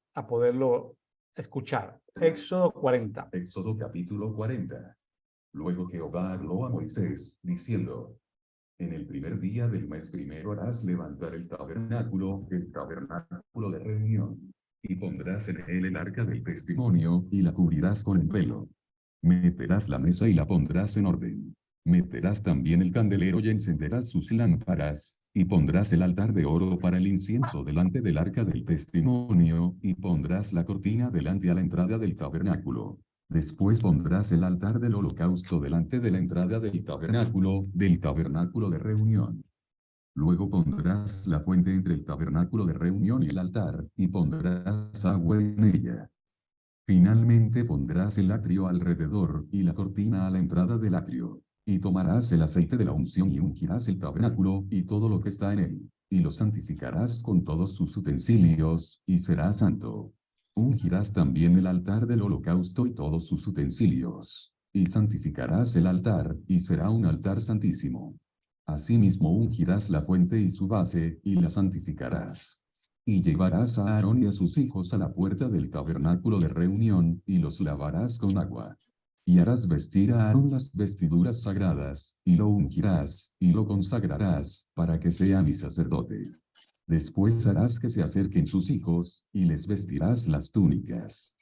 S1: escuchar. Éxodo 40.
S3: Éxodo capítulo 40. Luego Jehová habló a Moisés, diciendo: En el primer día del mes primero harás levantar el tabernáculo de reunión, y pondrás en él el arca del testimonio, y la cubrirás con el velo. Meterás la mesa y la pondrás en orden. Meterás también el candelero y encenderás sus lámparas, y pondrás el altar de oro para el incienso delante del arca del testimonio, y pondrás la cortina delante a la entrada del tabernáculo. Después pondrás el altar del holocausto delante de la entrada del tabernáculo de reunión. Luego pondrás la fuente entre el tabernáculo de reunión y el altar, y pondrás agua en ella. Finalmente pondrás el atrio alrededor, y la cortina a la entrada del atrio. Y tomarás el aceite de la unción y ungirás el tabernáculo, y todo lo que está en él, y lo santificarás con todos sus utensilios, y será santo. Ungirás también el altar del holocausto y todos sus utensilios, y santificarás el altar, y será un altar santísimo. Asimismo ungirás la fuente y su base, y la santificarás. Y llevarás a Aarón y a sus hijos a la puerta del tabernáculo de reunión, y los lavarás con agua. Y harás vestir a Aarón las vestiduras sagradas, y lo ungirás, y lo consagrarás, para que sea mi sacerdote. Después harás que se acerquen sus hijos, y les vestirás las túnicas.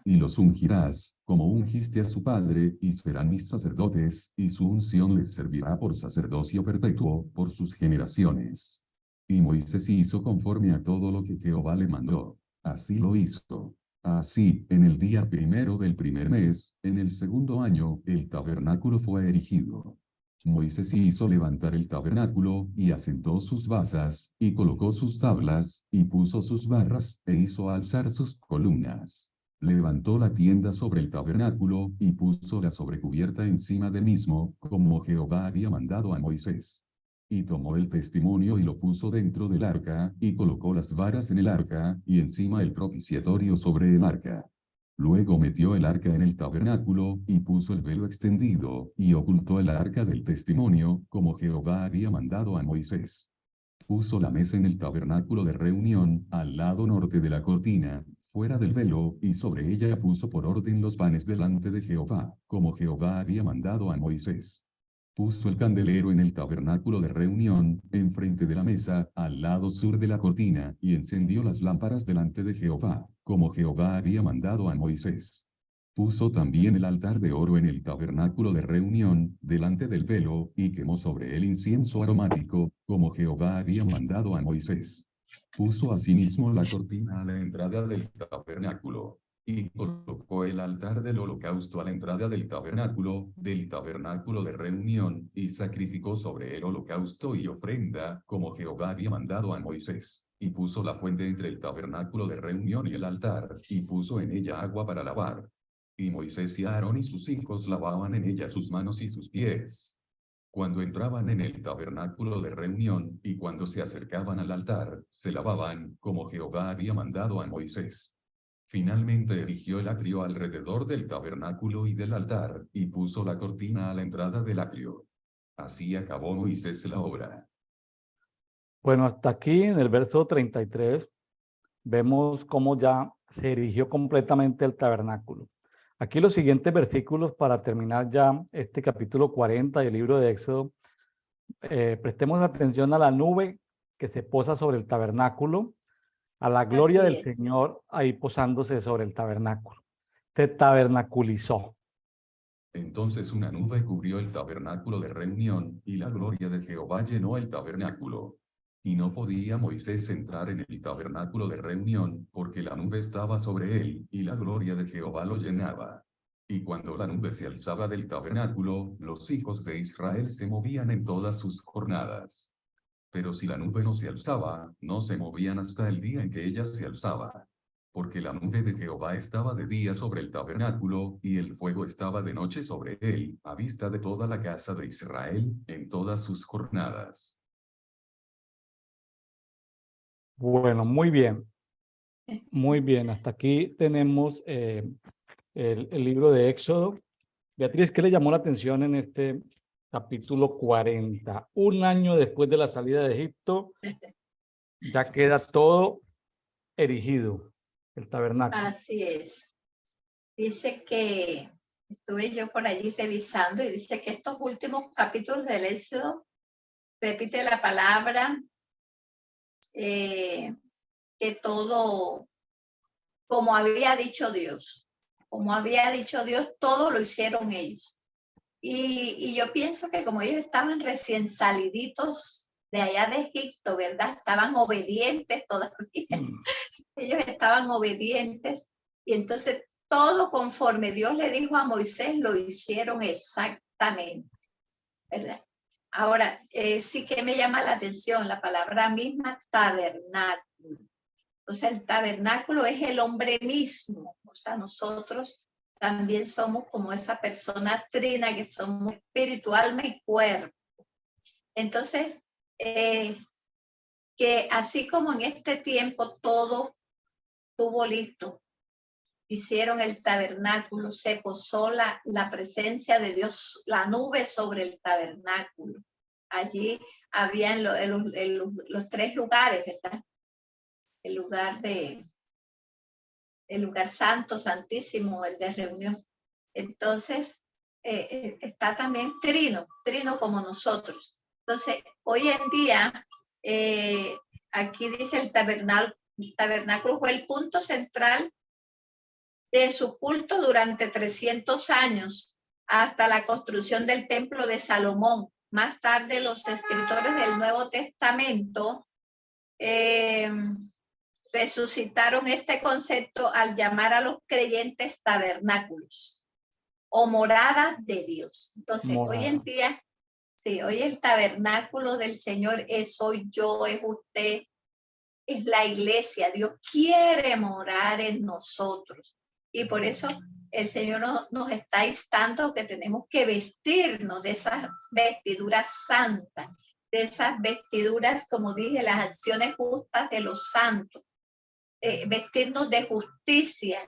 S3: Y los ungirás, como ungiste a su padre, y serán mis sacerdotes, y su unción les servirá por sacerdocio perpetuo, por sus generaciones. Y Moisés hizo conforme a todo lo que Jehová le mandó. Así lo hizo. Así, en el día primero del primer mes, en el segundo año, el tabernáculo fue erigido. Moisés hizo levantar el tabernáculo, y asentó sus basas, y colocó sus tablas, y puso sus barras, e hizo alzar sus columnas. Levantó la tienda sobre el tabernáculo, y puso la sobrecubierta encima del mismo, como Jehová había mandado a Moisés. Y tomó el testimonio y lo puso dentro del arca, y colocó las varas en el arca, y encima el propiciatorio sobre el arca. Luego metió el arca en el tabernáculo, y puso el velo extendido, y ocultó el arca del testimonio, como Jehová había mandado a Moisés. Puso la mesa en el tabernáculo de reunión, al lado norte de la cortina, fuera del velo, y sobre ella puso por orden los panes delante de Jehová, como Jehová había mandado a Moisés. Puso el candelero en el tabernáculo de reunión, enfrente de la mesa, al lado sur de la cortina, y encendió las lámparas delante de Jehová, como Jehová había mandado a Moisés. Puso también el altar de oro en el tabernáculo de reunión, delante del velo, y quemó sobre él incienso aromático, como Jehová había mandado a Moisés. Puso asimismo la cortina a la entrada del tabernáculo, y colocó el altar del holocausto a la entrada del tabernáculo de reunión, y sacrificó sobre el holocausto y ofrenda, como Jehová había mandado a Moisés. Y puso la fuente entre el tabernáculo de reunión y el altar, y puso en ella agua para lavar. Y Moisés y Aarón y sus hijos lavaban en ella sus manos y sus pies. Cuando entraban en el tabernáculo de reunión, y cuando se acercaban al altar, se lavaban, como Jehová había mandado a Moisés. Finalmente erigió el atrio alrededor del tabernáculo y del altar, y puso la cortina a la entrada del atrio. Así acabó Moisés la obra.
S1: Bueno, hasta aquí en el verso 33 vemos cómo ya se erigió completamente el tabernáculo. Aquí los siguientes versículos para terminar ya este capítulo 40 del libro de Éxodo. Prestemos atención a la nube que se posa sobre el tabernáculo, a la gloria
S2: Así
S1: del
S2: es.
S1: Señor ahí posándose sobre el tabernáculo. Se tabernaculizó.
S3: Entonces una nube cubrió el tabernáculo de reunión, y la gloria de Jehová llenó el tabernáculo. Y no podía Moisés entrar en el tabernáculo de reunión, porque la nube estaba sobre él, y la gloria de Jehová lo llenaba. Y cuando la nube se alzaba del tabernáculo, los hijos de Israel se movían en todas sus jornadas. Pero si la nube no se alzaba, no se movían hasta el día en que ella se alzaba. Porque la nube de Jehová estaba de día sobre el tabernáculo, y el fuego estaba de noche sobre él, a vista de toda la casa de Israel, en todas sus jornadas.
S1: Bueno, muy bien, muy bien. Hasta aquí tenemos el libro de Éxodo. Beatriz, ¿qué le llamó la atención en este capítulo 40? Un año después de la salida de Egipto, ya queda todo erigido, el tabernáculo.
S2: Así es. Dice que estuve yo por allí revisando y dice que estos últimos capítulos del Éxodo repite la palabra que todo, como había dicho Dios, todo lo hicieron ellos. Y yo pienso que como ellos estaban recién saliditos de allá de Egipto, ¿verdad? Estaban obedientes todavía. Ellos estaban obedientes y entonces todo conforme Dios le dijo a Moisés lo hicieron exactamente, ¿verdad? Ahora, sí que me llama la atención la palabra misma tabernáculo. O sea, el tabernáculo es el hombre mismo. O sea, nosotros también somos como esa persona trina que somos espiritual y cuerpo. Entonces, que así como en este tiempo todo estuvo listo, hicieron el tabernáculo, se posó la presencia de Dios, la nube sobre el tabernáculo. Allí habían los tres lugares, ¿verdad? El lugar santo, santísimo, el de reunión. Entonces, está también trino como nosotros. Entonces, hoy en día, aquí dice el tabernáculo fue el punto central de su culto durante 300 años, hasta la construcción del templo de Salomón. Más tarde, los escritores del Nuevo Testamento resucitaron este concepto al llamar a los creyentes tabernáculos o moradas de Dios. Entonces, hoy en día, sí, hoy el tabernáculo del Señor soy yo, es usted, es la iglesia. Dios quiere morar en nosotros. Y por eso el Señor nos está instando que tenemos que vestirnos de esas vestiduras santas, de esas vestiduras, como dije, las acciones justas de los santos, vestirnos de justicia,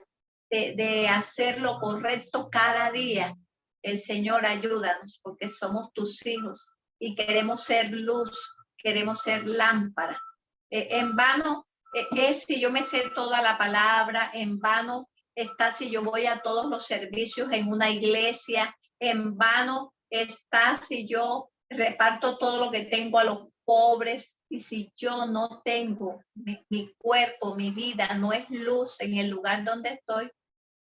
S2: de hacer lo correcto cada día. El Señor, ayúdanos, porque somos tus hijos y queremos ser luz, queremos ser lámpara. En vano es si yo me sé toda la palabra, en vano está si yo voy a todos los servicios en una iglesia, en vano está si yo reparto todo lo que tengo a los pobres, y si yo no tengo mi cuerpo, mi vida no es luz en el lugar donde estoy,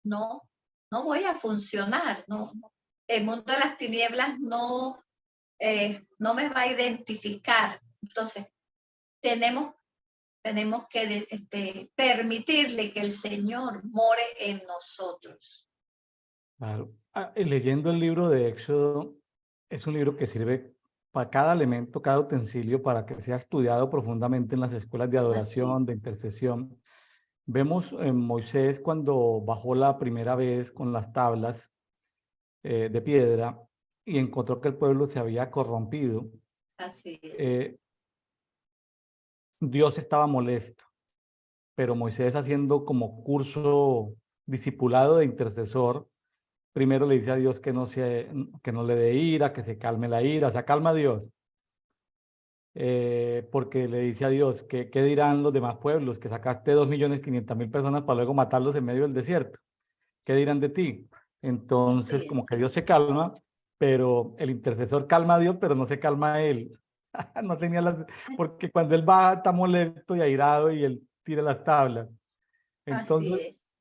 S2: no voy a funcionar, no. El mundo de las tinieblas no me va a identificar. Entonces, tenemos que permitirle que el Señor more en nosotros.
S1: Claro. Leyendo el libro de Éxodo, es un libro que sirve para cada elemento, cada utensilio, para que sea estudiado profundamente en las escuelas de adoración, de intercesión. Vemos en Moisés cuando bajó la primera vez con las tablas de piedra y encontró que el pueblo se había corrompido.
S2: Así es.
S1: Dios estaba molesto, pero Moisés, haciendo como curso discipulado de intercesor, primero le dice a Dios que no le dé ira, que se calme la ira, se calma Dios. porque le dice a Dios, ¿qué dirán los demás pueblos? Que sacaste 2.500.000 personas para luego matarlos en medio del desierto. ¿Qué dirán de ti? Entonces,
S2: Así
S1: como que
S2: es.
S1: Dios se calma, pero el intercesor calma a Dios, pero no se calma a él. No tenía las, porque cuando él va está molesto y airado y él tira las tablas.
S2: Así
S1: Entonces,
S2: es.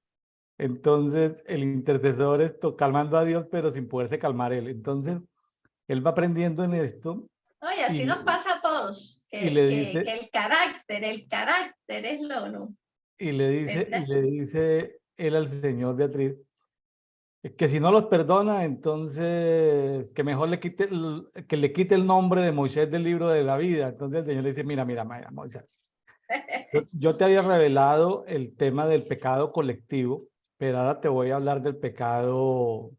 S1: entonces el intercesor está calmando a Dios, pero sin poderse calmar él. Entonces, él va aprendiendo en esto
S2: Oye, así
S1: y,
S2: nos pasa a todos,
S1: y
S2: que,
S1: le
S2: que,
S1: dice,
S2: que el carácter es lo, no,
S1: y
S2: ¿verdad?
S1: le dice él al Señor, Beatriz, que si no los perdona, entonces que mejor que le quite el nombre de Moisés del libro de la vida. Entonces el Señor le dice, mira, Moisés, yo te había revelado el tema del pecado colectivo, pero ahora te voy a hablar del pecado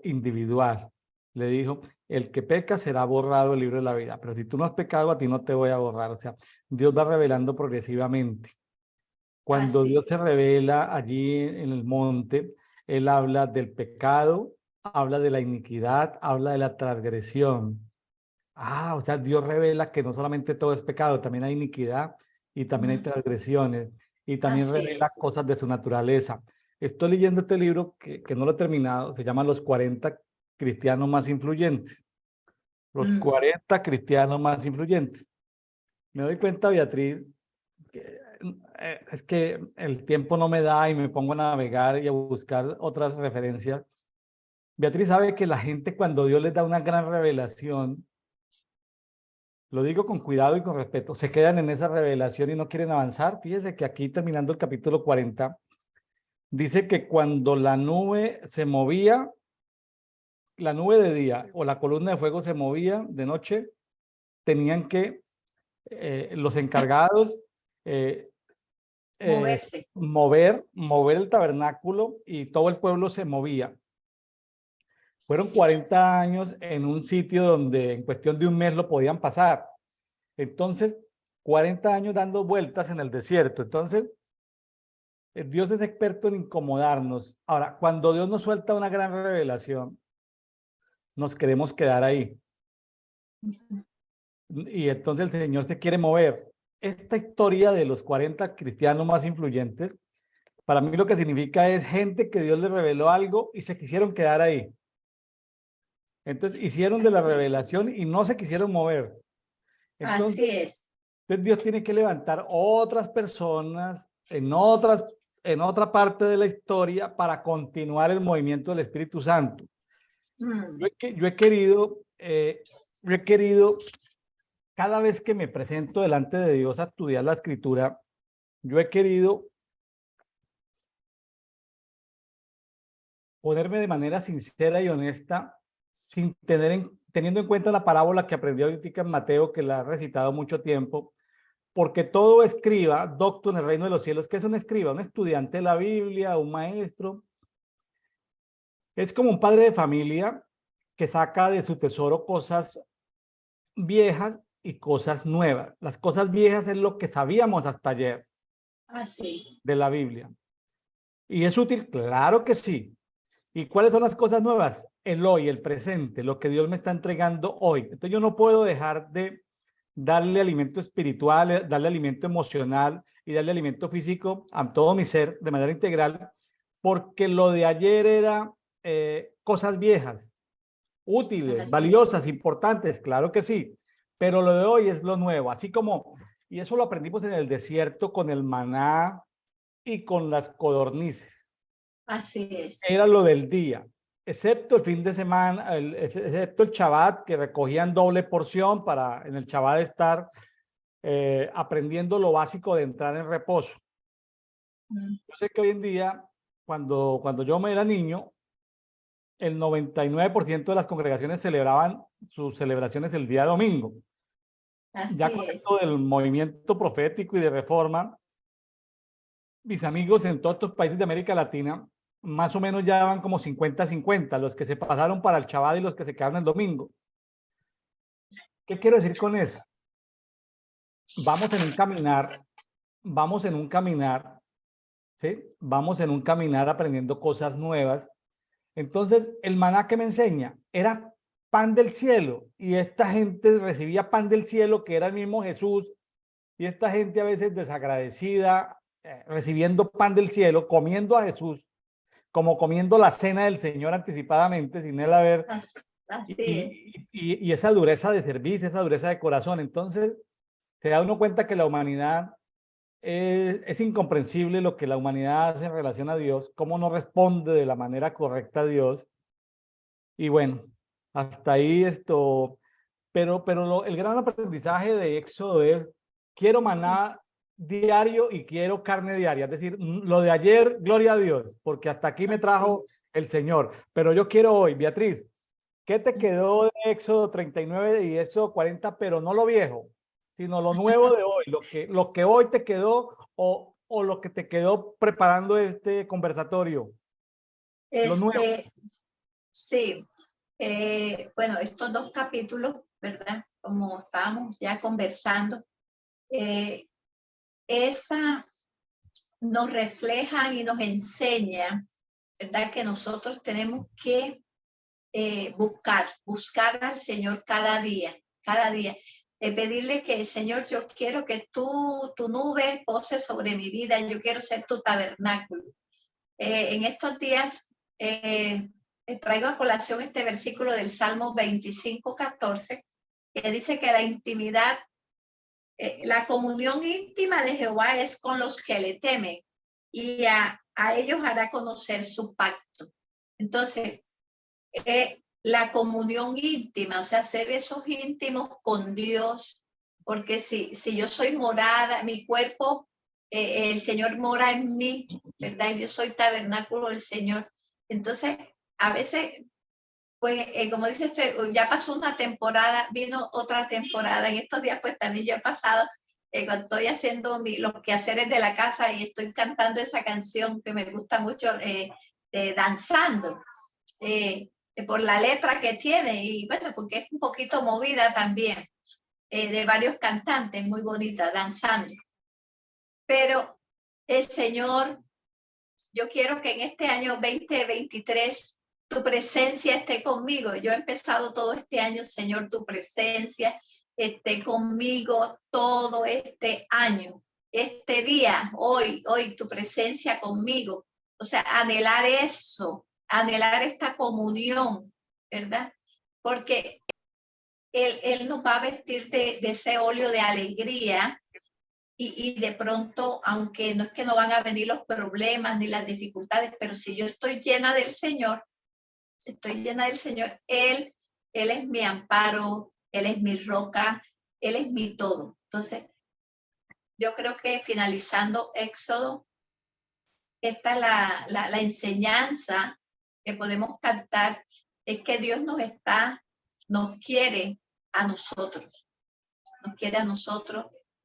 S1: individual. Le dijo, el que peca será borrado del libro de la vida, pero si tú no has pecado, a ti no te voy a borrar. O sea, Dios va revelando progresivamente. Cuando Dios
S2: Así
S1: se revela allí en el monte, Él habla del pecado, habla de la iniquidad, habla de la transgresión. O sea, Dios revela que no solamente todo es pecado, también hay iniquidad y también hay transgresiones y también
S2: así
S1: revela
S2: es.
S1: cosas de su naturaleza. Estoy leyendo este libro que no lo he terminado, se llama Los 40 cristianos más influyentes. Los
S2: Mm.
S1: 40 cristianos más influyentes. Me doy cuenta, Beatriz, es que el tiempo no me da y me pongo a navegar y a buscar otras referencias. Beatriz sabe que la gente cuando Dios les da una gran revelación, lo digo con cuidado y con respeto, se quedan en esa revelación y no quieren avanzar. Fíjese que aquí terminando el capítulo 40, dice que cuando la nube se movía, la nube de día o la columna de fuego se movía de noche, tenían que los encargados eh,
S2: Moverse.
S1: mover el tabernáculo y todo el pueblo se movía. Fueron 40 años en un sitio donde en cuestión de un mes lo podían pasar. Entonces, 40 años dando vueltas en el desierto. Entonces, Dios es experto en incomodarnos. Ahora, cuando Dios nos suelta una gran revelación, nos queremos quedar ahí. Y entonces el Señor se quiere mover. Esta historia de los 40 cristianos más influyentes, para mí lo que significa es gente que Dios le reveló algo y se quisieron quedar ahí. Entonces hicieron de la
S2: Así,
S1: revelación y no se quisieron mover.
S2: así
S1: Entonces,
S2: es.
S1: Dios tiene que levantar otras personas en otra parte de la historia para continuar el movimiento del Espíritu Santo.
S2: Mm.
S1: Yo he querido, cada vez que me presento delante de Dios a estudiar la Escritura, yo he querido ponerme de manera sincera y honesta, teniendo en cuenta la parábola que aprendí ahorita en Mateo, que la he recitado mucho tiempo, porque todo escriba, docto en el reino de los cielos, ¿qué es un escriba? Un estudiante de la Biblia, un maestro. Es como un padre de familia que saca de su tesoro cosas viejas y cosas nuevas. Las cosas viejas es lo que sabíamos hasta ayer
S2: Así.
S1: de la Biblia. ¿Y es útil? Claro que sí. ¿Y cuáles son las cosas nuevas? El hoy, el presente, lo que Dios me está entregando hoy. Entonces yo no puedo dejar de darle alimento espiritual, darle alimento emocional y darle alimento físico a todo mi ser de manera integral, porque lo de ayer era cosas viejas, útiles,
S2: Así.
S1: valiosas, importantes, claro que sí, pero lo de hoy es lo nuevo, así como, y eso lo aprendimos en el desierto con el maná y con las codornices.
S2: Así es.
S1: Era lo del día, excepto el fin de semana, excepto el Shabbat, que recogían doble porción para en el Shabbat estar aprendiendo lo básico de entrar en reposo.
S2: Mm.
S1: Yo sé que hoy en día, cuando yo me era niño, el 99% de las congregaciones celebraban sus celebraciones el día domingo. Ya
S2: Así
S1: con
S2: es.
S1: esto del movimiento profético y de reforma, mis amigos en todos estos países de América Latina, más o menos ya van como 50-50, los que se pasaron para el Shabbat y los que se quedaron el domingo. ¿Qué quiero decir con eso? Vamos en un caminar, ¿sí? Vamos en un caminar aprendiendo cosas nuevas. Entonces, el maná que me enseña era pan del cielo. Y esta gente recibía pan del cielo, que era el mismo Jesús, y esta gente a veces desagradecida, recibiendo pan del cielo, comiendo a Jesús, como comiendo la cena del Señor anticipadamente, sin él haber, y esa dureza de servicio, esa dureza de corazón. Entonces, se da uno cuenta que la humanidad es incomprensible lo que la humanidad hace en relación a Dios, cómo no responde de la manera correcta a Dios. Y bueno, hasta ahí esto, pero el gran aprendizaje de Éxodo es, quiero maná diario y quiero carne diaria. Es decir, lo de ayer, gloria a Dios, porque hasta aquí me trajo el Señor. Pero yo quiero hoy, Beatriz, ¿qué te quedó de Éxodo 39 y Éxodo 40, pero no lo viejo, sino lo nuevo de hoy, lo que hoy te quedó o lo que te quedó preparando este conversatorio? Lo nuevo.
S2: Sí, bueno, estos dos capítulos, ¿verdad? Como estábamos ya conversando, esa nos reflejan y nos enseña, ¿verdad? Que nosotros tenemos que buscar al Señor cada día, pedirle que, Señor, yo quiero que tu nube pose sobre mi vida, yo quiero ser tu tabernáculo. En estos días traigo a colación este versículo del Salmo 25:14, que dice que la intimidad, la comunión íntima de Jehová es con los que le temen, y a ellos hará conocer su pacto. Entonces, la comunión íntima, o sea, hacer esos íntimos con Dios, porque si yo soy morada, mi cuerpo, el Señor mora en mí, ¿verdad? Yo soy tabernáculo del Señor. Entonces, a veces, pues, como dice usted, ya pasó una temporada, vino otra temporada. En estos días, pues, también yo he pasado, cuando estoy haciendo los quehaceres de la casa y estoy cantando esa canción que me gusta mucho, danzando. Por la letra que tiene y bueno, porque es un poquito movida también, de varios cantantes, muy bonita, danzando. Pero el Señor, yo quiero que en este año 2023 tu presencia esté conmigo. Yo he empezado todo este año, Señor, tu presencia esté conmigo todo este año. Este día, hoy, tu presencia conmigo. O sea, anhelar eso, anhelar esta comunión, ¿verdad? Porque Él nos va a vestir de ese óleo de alegría y de pronto, aunque no es que no van a venir los problemas ni las dificultades, pero si yo estoy llena del Señor, Él es mi amparo, Él es mi roca, Él es mi todo. Entonces, yo creo que finalizando Éxodo, esta es la enseñanza que podemos captar, es que Dios nos quiere a nosotros,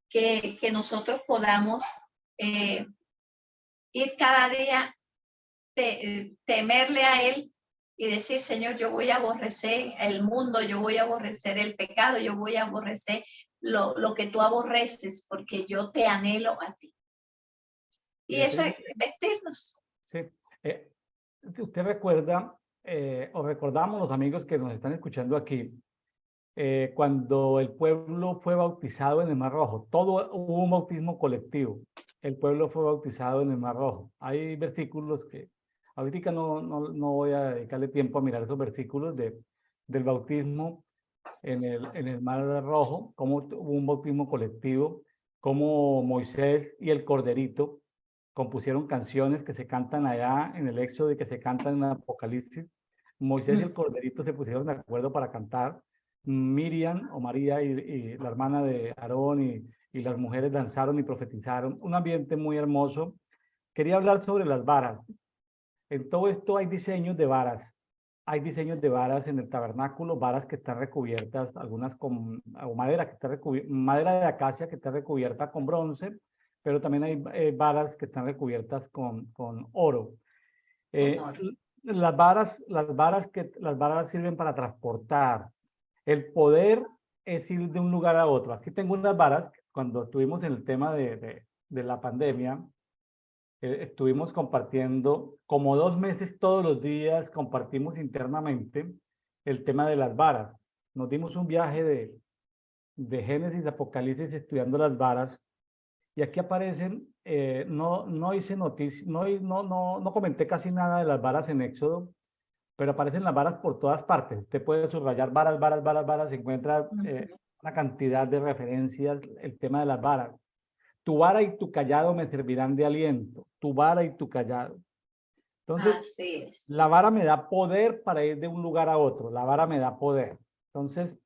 S2: que nosotros podamos ir cada día, temerle a Él y decir, Señor, yo voy a aborrecer el mundo, yo voy a aborrecer el pecado, yo voy a aborrecer lo que tú aborreces, porque yo te anhelo a ti. Y eso es vestirnos.
S1: Sí. Usted recuerda, o recordamos los amigos que nos están escuchando aquí, cuando el pueblo fue bautizado en el Mar Rojo, hubo un bautismo colectivo. El pueblo fue bautizado en el Mar Rojo. Hay versículos que ahorita no voy a dedicarle tiempo a mirar esos versículos del bautismo en el Mar Rojo, cómo hubo un bautismo colectivo, cómo Moisés y el Corderito compusieron canciones que se cantan allá en el Éxodo y que se cantan en el Apocalipsis. Moisés y el Corderito se pusieron de acuerdo para cantar. Miriam o María y la hermana de Aarón y las mujeres danzaron y profetizaron. Un ambiente muy hermoso. Quería hablar sobre las varas. En todo esto hay diseños de varas. Hay diseños de varas en el tabernáculo, varas que están recubiertas, algunas con o madera, que está madera de acacia que está recubierta con bronce, pero también hay varas que están recubiertas con oro. Las varas sirven para transportar. El poder es ir de un lugar a otro. Aquí tengo unas varas, cuando estuvimos en el tema de la pandemia, estuvimos compartiendo como 2 meses todos los días, compartimos internamente el tema de las varas. Nos dimos un viaje de Génesis, Apocalipsis, estudiando las varas, y aquí aparecen, no hice noticia, no comenté casi nada de las varas en Éxodo, pero aparecen las varas por todas partes. Usted puede subrayar varas, varas, varas, varas, se encuentra una cantidad de referencias, el tema de las varas. Tu vara y tu callado me servirán de aliento, tu vara y tu callado. Entonces,
S2: Así es.
S1: la vara me da poder para ir de un lugar a otro, la vara me da poder. Entonces,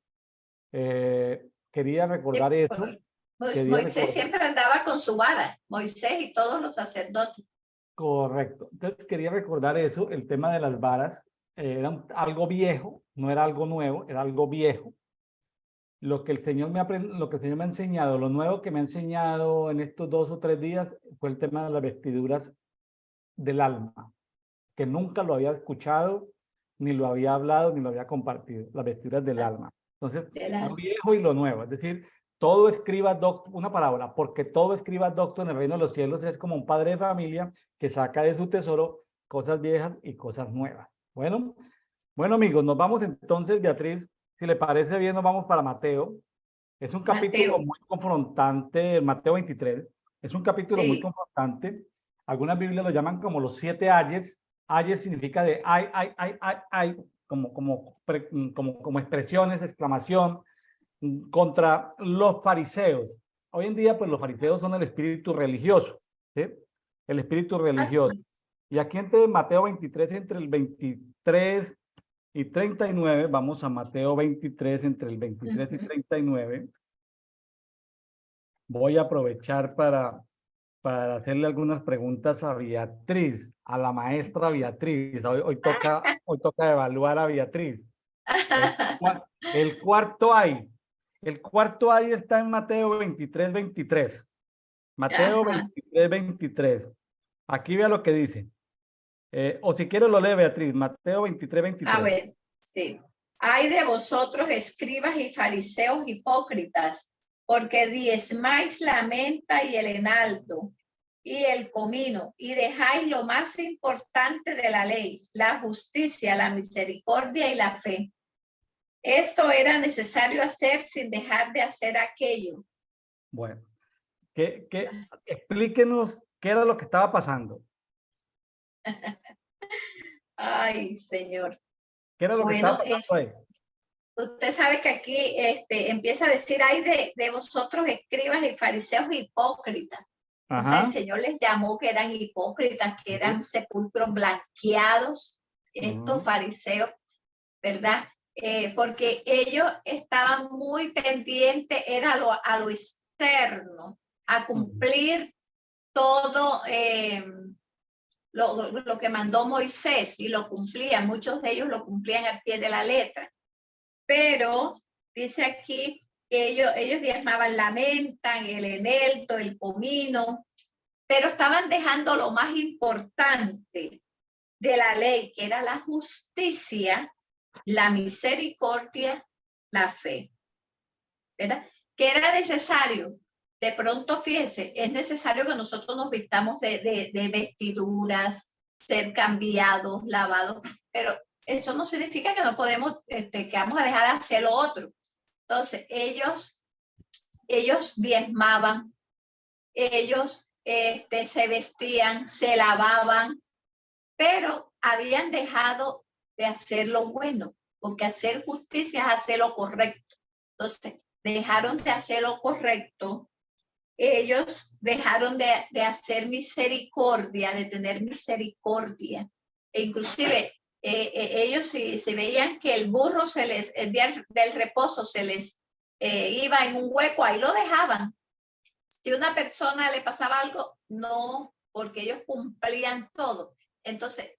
S1: quería recordar
S2: Sí,
S1: eso.
S2: Moisés siempre andaba con su vara, Moisés y todos los sacerdotes.
S1: Correcto. Entonces, quería recordar eso, el tema de las varas. Era algo viejo, no era algo nuevo, era algo viejo. Lo que el Señor me ha enseñado, lo nuevo que me ha enseñado en estos 2 o 3 días fue el tema de las vestiduras del alma, que nunca lo había escuchado, ni lo había hablado, ni lo había compartido, las vestiduras del alma. Entonces, lo viejo y lo nuevo, es decir, todo escriba docto, una parábola, porque todo escriba docto en el reino de los cielos es como un padre de familia que saca de su tesoro cosas viejas y cosas nuevas. Bueno, amigos, nos vamos entonces, Beatriz, si le parece bien, nos vamos para Mateo. Es un capítulo muy confrontante, Mateo 23, es un capítulo muy confrontante. Algunas Biblias lo llaman como los 7 ayes. Ayes significa de ay, como expresiones, exclamación, contra los fariseos. Hoy en día, pues los fariseos son el espíritu religioso, ¿sí? El espíritu religioso. Y aquí entre Mateo 23, entre el 23 y 39, vamos a Mateo 23, entre el 23 y 39. Voy a aprovechar para hacerle algunas preguntas a Beatriz, a la maestra Beatriz. Hoy toca evaluar a Beatriz. El cuarto ay. El cuarto ay está en Mateo 23, 23. Mateo 23, 23. Aquí vea lo que dice. O si quiere lo lee Beatriz. Mateo 23, 23.
S2: A ver, sí. Hay de vosotros, escribas y fariseos hipócritas, porque diezmáis la menta y el enaldo y el comino, y dejáis lo más importante de la ley, la justicia, la misericordia y la fe. Esto era necesario hacer sin dejar de hacer aquello.
S1: Bueno, explíquenos qué era lo que estaba pasando.
S2: Ay, Señor.
S1: ¿Qué era lo que estaba pasando ahí?
S2: Usted sabe que aquí empieza a decir, hay de vosotros escribas y fariseos hipócritas. O sea, el Señor les llamó que eran hipócritas, que eran sepulcros blanqueados, estos fariseos, ¿verdad? Porque ellos estaban muy pendientes, era a lo externo, a cumplir todo lo que mandó Moisés, y lo cumplían, muchos de ellos lo cumplían al pie de la letra. Pero dice aquí que ellos diezmaban la menta, el eneldo, el comino, pero estaban dejando lo más importante de la ley, que era la justicia, la misericordia, la fe, ¿verdad? Que era necesario. De pronto, fíjese, es necesario que nosotros nos vistamos de vestiduras, ser cambiados, lavados, pero eso no significa que no podemos, que vamos a dejar de hacer lo otro. Entonces, ellos diezmaban, ellos se vestían, se lavaban, pero habían dejado de hacer lo bueno, porque hacer justicia es hacer lo correcto. Entonces, dejaron de hacer lo correcto, ellos dejaron de hacer misericordia, de tener misericordia, e inclusive ellos si veían que el burro el día del reposo se les iba en un hueco, ahí lo dejaban. Si a una persona le pasaba algo, no, porque ellos cumplían todo. Entonces,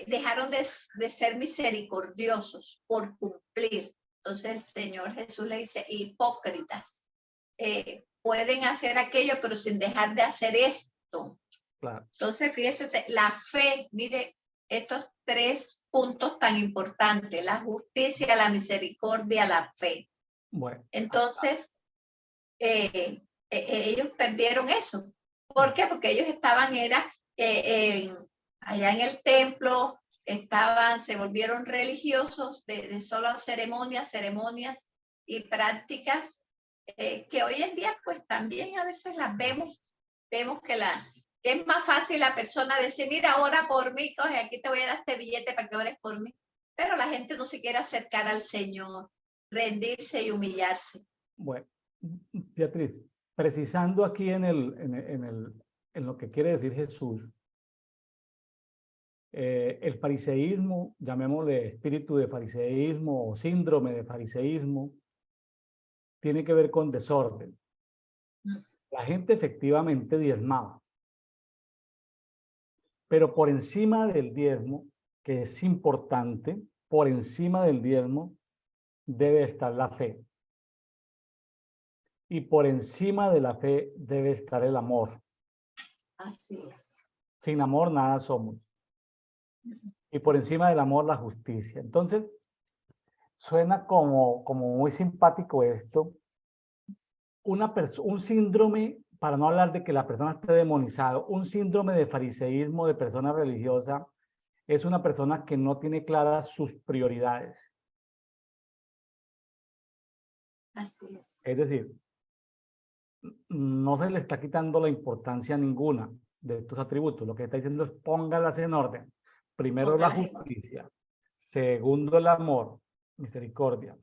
S2: dejaron de ser misericordiosos por cumplir. Entonces el Señor Jesús le dice, hipócritas, pueden hacer aquello, pero sin dejar de hacer esto. Claro. Entonces, fíjese usted, la fe, mire, estos 3 puntos tan importantes, la justicia, la misericordia, la fe. Bueno. Entonces, ellos perdieron eso. ¿Por qué? Porque ellos estaban, allá en el templo, se volvieron religiosos de solo ceremonias y prácticas que hoy en día pues también a veces las vemos que es más fácil la persona decir, mira, ora por mí, coge, aquí te voy a dar este billete para que ores por mí, pero la gente no se quiere acercar al Señor, rendirse y humillarse.
S1: Bueno, Beatriz, precisando aquí en lo que quiere decir Jesús, el fariseísmo, llamémosle espíritu de fariseísmo o síndrome de fariseísmo, tiene que ver con desorden. La gente efectivamente diezmaba, pero por encima del diezmo, que es importante, por encima del diezmo debe estar la fe. Y por encima de la fe debe estar el amor.
S2: Así es.
S1: Sin amor nada somos. Y por encima del amor la justicia. Entonces, suena como muy simpático esto. Un síndrome, para no hablar de que la persona esté demonizado, un síndrome de fariseísmo de persona religiosa es una persona que no tiene claras sus prioridades.
S2: Así es.
S1: Es decir, no se le está quitando la importancia a ninguna de estos atributos. Lo que está diciendo es póngalas en orden. Primero la justicia, segundo el amor, misericordia,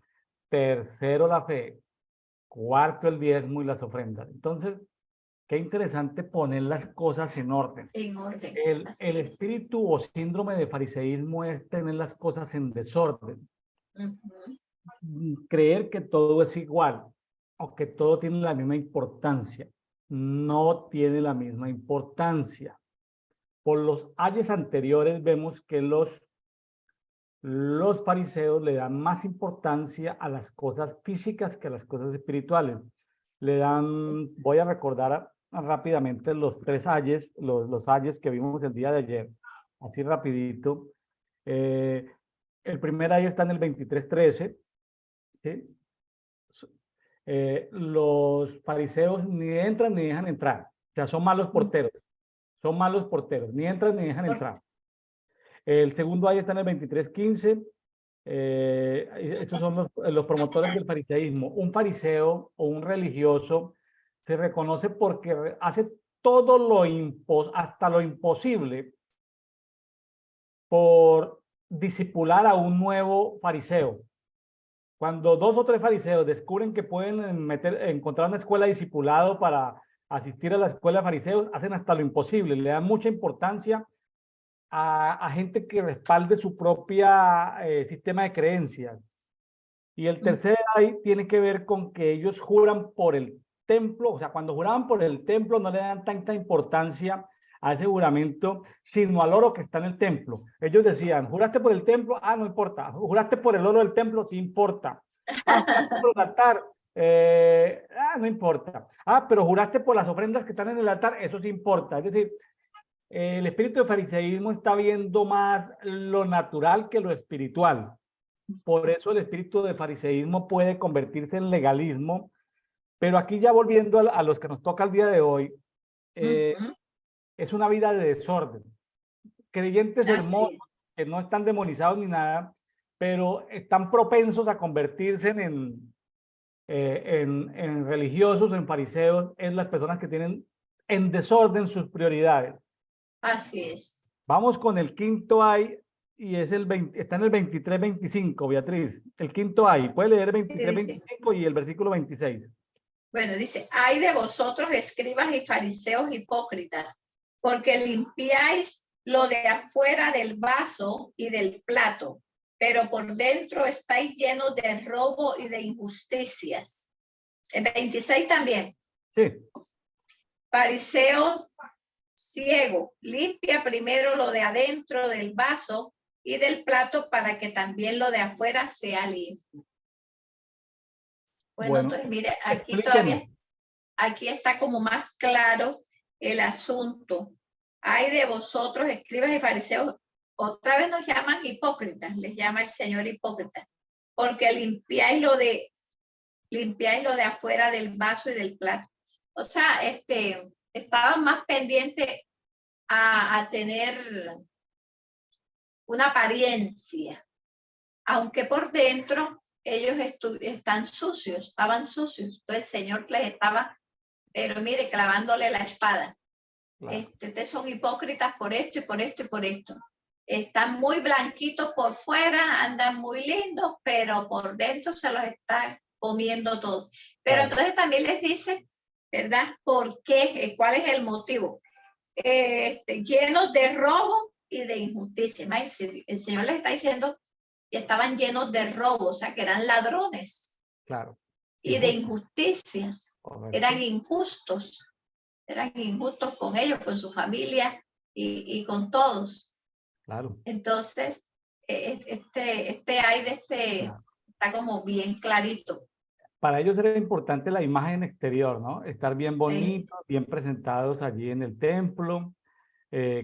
S1: tercero la fe, cuarto el diezmo y las ofrendas. Entonces, qué interesante poner las cosas en orden.
S2: En orden.
S1: El espíritu o síndrome de fariseísmo es tener las cosas en desorden. Creer que todo es igual o que todo tiene la misma importancia. No tiene la misma importancia. Por los ayes anteriores vemos que los fariseos le dan más importancia a las cosas físicas que a las cosas espirituales. Le dan, voy a recordar rápidamente los tres ayes, los ayes que vimos el día de ayer, así rapidito. El primer aye está en el 23:13, ¿sí? Los fariseos ni entran ni dejan entrar, o sea, son malos porteros, ni entran ni dejan entrar. El segundo aye está en el 23:15. Esos son los promotores del fariseísmo. Un fariseo o un religioso se reconoce porque hace todo hasta lo imposible por discipular a un nuevo fariseo. Cuando 2 o 3 fariseos descubren que pueden encontrar una escuela de discipulado para asistir a la escuela de fariseos, hacen hasta lo imposible, le dan mucha importancia a gente que respalde su propia sistema de creencias. Y el tercer ahí tiene que ver con que ellos juran por el templo, o sea, cuando juraban por el templo no le dan tanta importancia a ese juramento, sino al oro que está en el templo. Ellos decían, ¿juraste por el templo? Ah, no importa. ¿Juraste por el oro del templo? Sí importa. Ah, ¿juraste por el altar? No importa. Ah, pero ¿juraste por las ofrendas que están en el altar? Eso sí importa. Es decir, el espíritu de fariseísmo está viendo más lo natural que lo espiritual. Por eso el espíritu de fariseísmo puede convertirse en legalismo. Pero aquí ya volviendo a los que nos toca el día de hoy, es una vida de desorden. Creyentes hermosos que no están demonizados ni nada, pero están propensos a convertirse en religiosos, en fariseos, en las personas que tienen en desorden sus prioridades.
S2: Así es.
S1: Vamos con el quinto ay, y es está en el 23-25, Beatriz. El quinto ay, puede leer 23-25 y el versículo 26.
S2: Bueno, dice, ay de vosotros, escribas y fariseos hipócritas, porque limpiáis lo de afuera del vaso y del plato, pero por dentro estáis llenos de robo y de injusticias. El 26 también.
S1: Sí.
S2: Fariseo ciego, limpia primero lo de adentro del vaso y del plato para que también lo de afuera sea limpio. Bueno, entonces mire, aquí está como más claro el asunto. Ay de vosotros, escribas y fariseos, otra vez nos llaman hipócritas, les llama el Señor hipócritas, porque limpiáis lo de afuera del vaso y del plato. O sea, estaban más pendientes a tener una apariencia, aunque por dentro ellos estaban sucios. Entonces el Señor les estaba, pero mire, clavándole la espada.
S1: Claro.
S2: Ustedes son hipócritas por esto y por esto y por esto. Están muy blanquitos por fuera, andan muy lindos, pero por dentro se los está comiendo todo. Pero
S1: Claro.
S2: entonces también les dice, ¿verdad? ¿Por qué? ¿Cuál es el motivo? Llenos de robo y de injusticia. El Señor les está diciendo que estaban llenos de robo, o sea, que eran ladrones.
S1: Claro.
S2: Y de injusticias.
S1: Correcto.
S2: Eran injustos con ellos, con su familia y con todos.
S1: Claro.
S2: Entonces, claro, está como bien clarito.
S1: Para ellos era importante la imagen exterior, ¿no? Estar bien bonitos, bien presentados allí en el templo,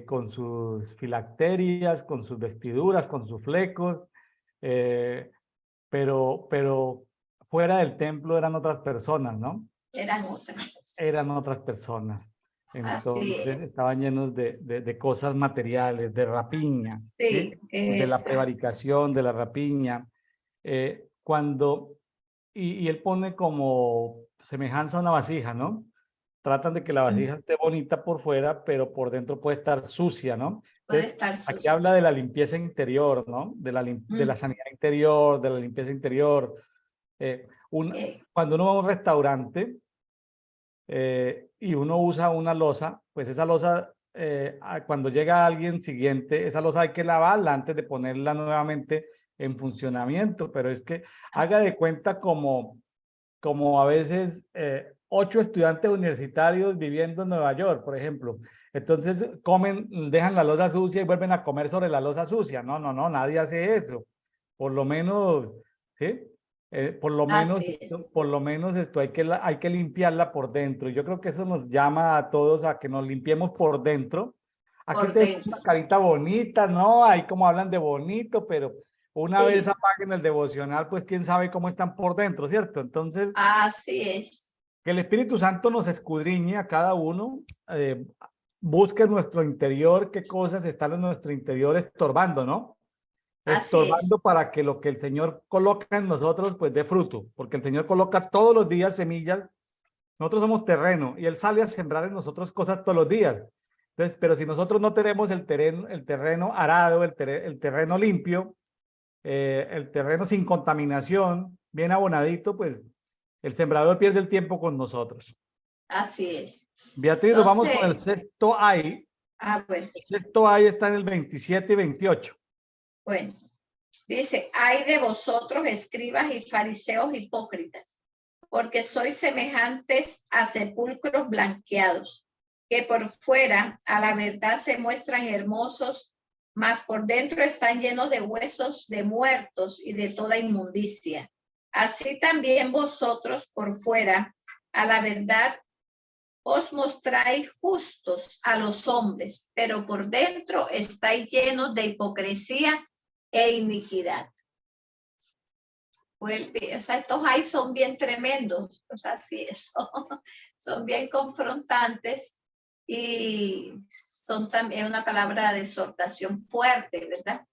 S1: con sus filacterias, con sus vestiduras, con sus flecos, pero fuera del templo eran otras personas, ¿no? Eran otras personas. Entonces estaban llenos de cosas materiales, de rapiña,
S2: sí,
S1: de la prevaricación, de la rapiña. Y él pone como semejanza a una vasija, ¿no? Tratan de que la vasija esté bonita por fuera, pero por dentro puede estar sucia, ¿no? Entonces, aquí habla de la limpieza interior, ¿no? De la sanidad interior, de la limpieza interior. Cuando uno va a un restaurante y uno usa una loza, pues esa loza, cuando llega alguien siguiente, esa loza hay que lavarla antes de ponerla nuevamente en funcionamiento, pero es que haga de cuenta como a veces 8 estudiantes universitarios viviendo en Nueva York, por ejemplo. Entonces dejan la loza sucia y vuelven a comer sobre la loza sucia. No, nadie hace eso. Por lo menos, ¿sí? Por lo menos esto hay que limpiarla por dentro. Yo creo que eso nos llama a todos a que nos limpiemos por dentro. Aquí tenemos una carita bonita, ¿no? Ahí como hablan de bonito, pero una vez apaguen el devocional, pues quién sabe cómo están por dentro, ¿cierto? Entonces,
S2: así es. Que
S1: el Espíritu Santo nos escudriñe a cada uno, busque en nuestro interior qué cosas están en nuestro interior estorbando, ¿no? Estorbando para que lo que el Señor coloca en nosotros, pues dé fruto, porque el Señor coloca todos los días semillas. Nosotros somos terreno y Él sale a sembrar en nosotros cosas todos los días. Entonces, pero si nosotros no tenemos el terreno arado, el terreno limpio, el terreno sin contaminación, bien abonadito, pues el sembrador pierde el tiempo con nosotros.
S2: Así es.
S1: Beatriz, nos vamos con el sexto ay.
S2: Bueno.
S1: El sexto ay está en el 27 y 28.
S2: Bueno, dice, ay de vosotros, escribas y fariseos hipócritas, porque sois semejantes a sepulcros blanqueados, que por fuera a la verdad se muestran hermosos, mas por dentro están llenos de huesos de muertos y de toda inmundicia. Así también vosotros por fuera a la verdad os mostráis justos a los hombres, pero por dentro estáis llenos de hipocresía e iniquidad. O sea, estos hay son bien tremendos, o sea, sí, son bien confrontantes y son también una palabra de exhortación fuerte, ¿verdad?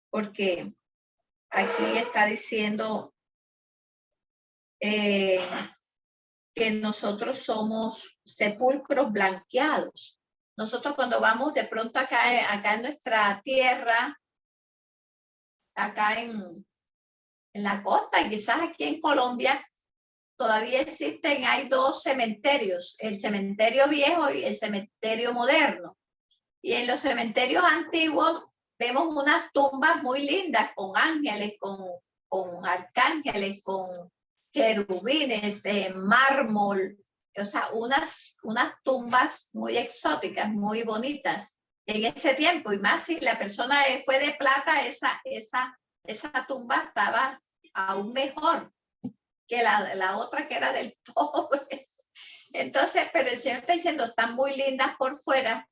S2: Porque aquí está diciendo que nosotros somos sepulcros blanqueados. Nosotros cuando vamos de pronto acá en nuestra tierra, acá en la costa y quizás aquí en Colombia, todavía hay 2 cementerios, el cementerio viejo y el cementerio moderno. Y en los cementerios antiguos vemos unas tumbas muy lindas con ángeles, con arcángeles, con querubines, mármol, o sea, unas tumbas muy exóticas, muy bonitas en ese tiempo. Y más si la persona fue de plata, esa tumba estaba aún mejor que la otra que era del pobre. Entonces, pero el Señor está diciendo, están muy lindas por fuera,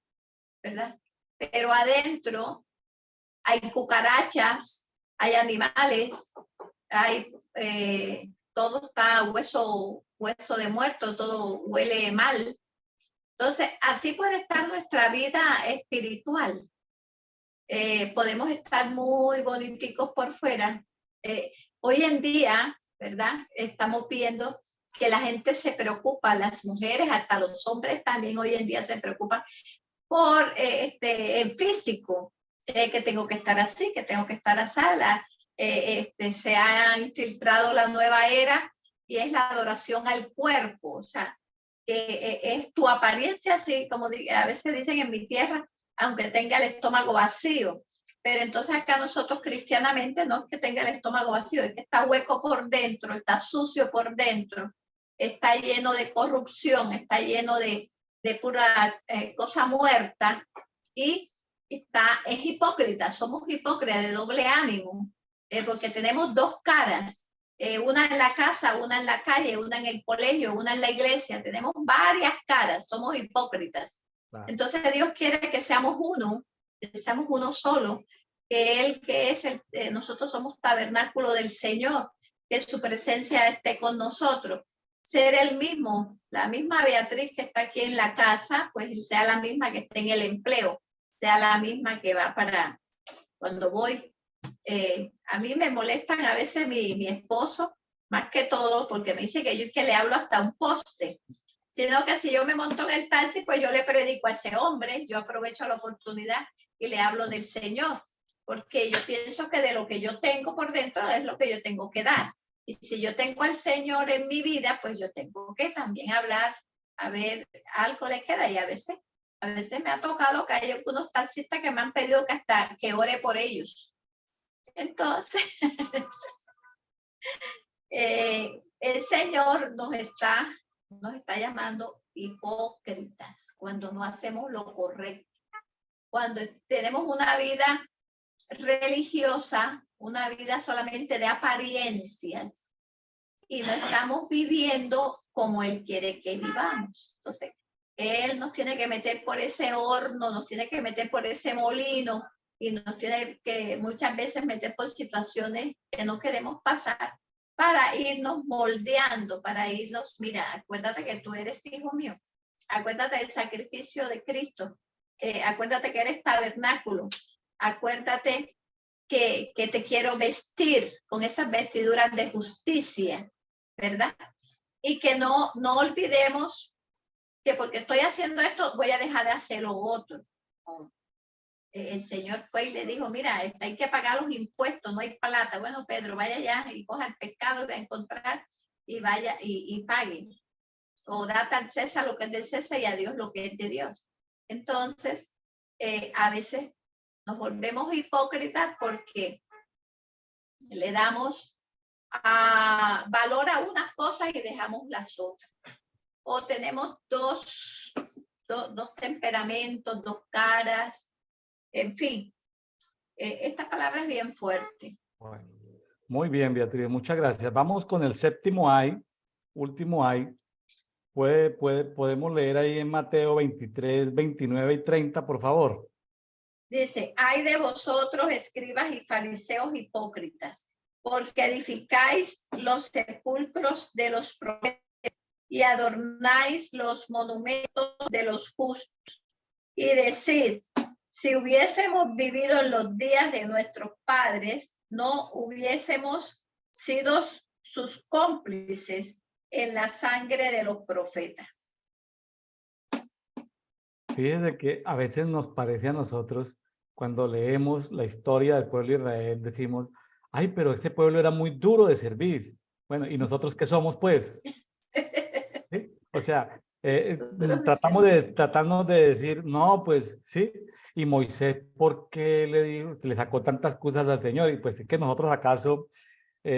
S2: ¿verdad? Pero adentro hay cucarachas, hay animales, hay todo está hueso de muerto, todo huele mal. Entonces, así puede estar nuestra vida espiritual. podemos estar muy boniticos por fuera. Hoy en día, ¿verdad? Estamos viendo que la gente se preocupa, las mujeres, hasta los hombres también hoy en día se preocupan por el físico, que tengo que estar así, que tengo que estar a sala. Se ha infiltrado la nueva era y es la adoración al cuerpo, o sea, es tu apariencia, así como a veces dicen en mi tierra, aunque tenga el estómago vacío. Pero entonces acá nosotros cristianamente no es que tenga el estómago vacío, es que está hueco por dentro, está sucio por dentro, está lleno de corrupción, está lleno de pura cosa muerta y es hipócrita, somos hipócritas de doble ánimo, porque tenemos dos caras, una en la casa, una en la calle, una en el colegio, una en la iglesia, tenemos varias caras, somos hipócritas. Claro. Entonces Dios quiere que seamos uno solo, que Él que es nosotros somos tabernáculo del Señor, que su presencia esté con nosotros. Ser el mismo, la misma Beatriz que está aquí en la casa, pues sea la misma que esté en el empleo, sea la misma que va para cuando voy. A mí me molestan a veces mi esposo, más que todo, porque me dice que yo que le hablo hasta un poste, sino que si yo me monto en el taxi, pues yo le predico a ese hombre, yo aprovecho la oportunidad y le hablo del Señor, porque yo pienso que de lo que yo tengo por dentro es lo que yo tengo que dar. Y si yo tengo al Señor en mi vida, pues yo tengo que también hablar, a ver, algo le queda. Y a veces me ha tocado que hay algunos taxistas que me han pedido que hasta que ore por ellos. Entonces, el Señor nos está llamando hipócritas cuando no hacemos lo correcto. Cuando tenemos una vida religiosa, una vida solamente de apariencias y no estamos viviendo como Él quiere que vivamos. Entonces, Él nos tiene que meter por ese horno, nos tiene que meter por ese molino y nos tiene que muchas veces meter por situaciones que no queremos pasar para irnos moldeando, para irnos, mira, acuérdate que tú eres hijo mío, acuérdate del sacrificio de Cristo, acuérdate que eres tabernáculo, acuérdate que te quiero vestir con esas vestiduras de justicia, ¿verdad? Y que no olvidemos que porque estoy haciendo esto, voy a dejar de hacer lo otro. El Señor fue y le dijo, mira, hay que pagar los impuestos, no hay plata. Bueno, Pedro, vaya allá y coja el pescado y va a encontrar y vaya y pague. O date al César lo que es del César y a Dios lo que es de Dios. Entonces, a veces nos volvemos hipócritas porque le damos valor a unas cosas y dejamos las otras. O tenemos dos temperamentos, dos caras, en fin. Esta palabra es bien fuerte.
S1: Bueno, muy bien, Beatriz, muchas gracias. Vamos con el séptimo ay, último ay. Podemos leer ahí en Mateo 23, 29 y 30, por favor.
S2: Dice, ay de vosotros, escribas y fariseos hipócritas, porque edificáis los sepulcros de los profetas y adornáis los monumentos de los justos. Y decís, si hubiésemos vivido en los días de nuestros padres, no hubiésemos sido sus cómplices en la sangre de los profetas.
S1: Fíjese que a veces nos parece a nosotros, cuando leemos la historia del pueblo de Israel, decimos, ay, pero este pueblo era muy duro de servir. Bueno, ¿y nosotros qué somos, pues? ¿Sí? O sea, tratamos de decir, no, pues sí. Y Moisés, ¿por qué le sacó tantas cosas al Señor? Y pues es que nosotros acaso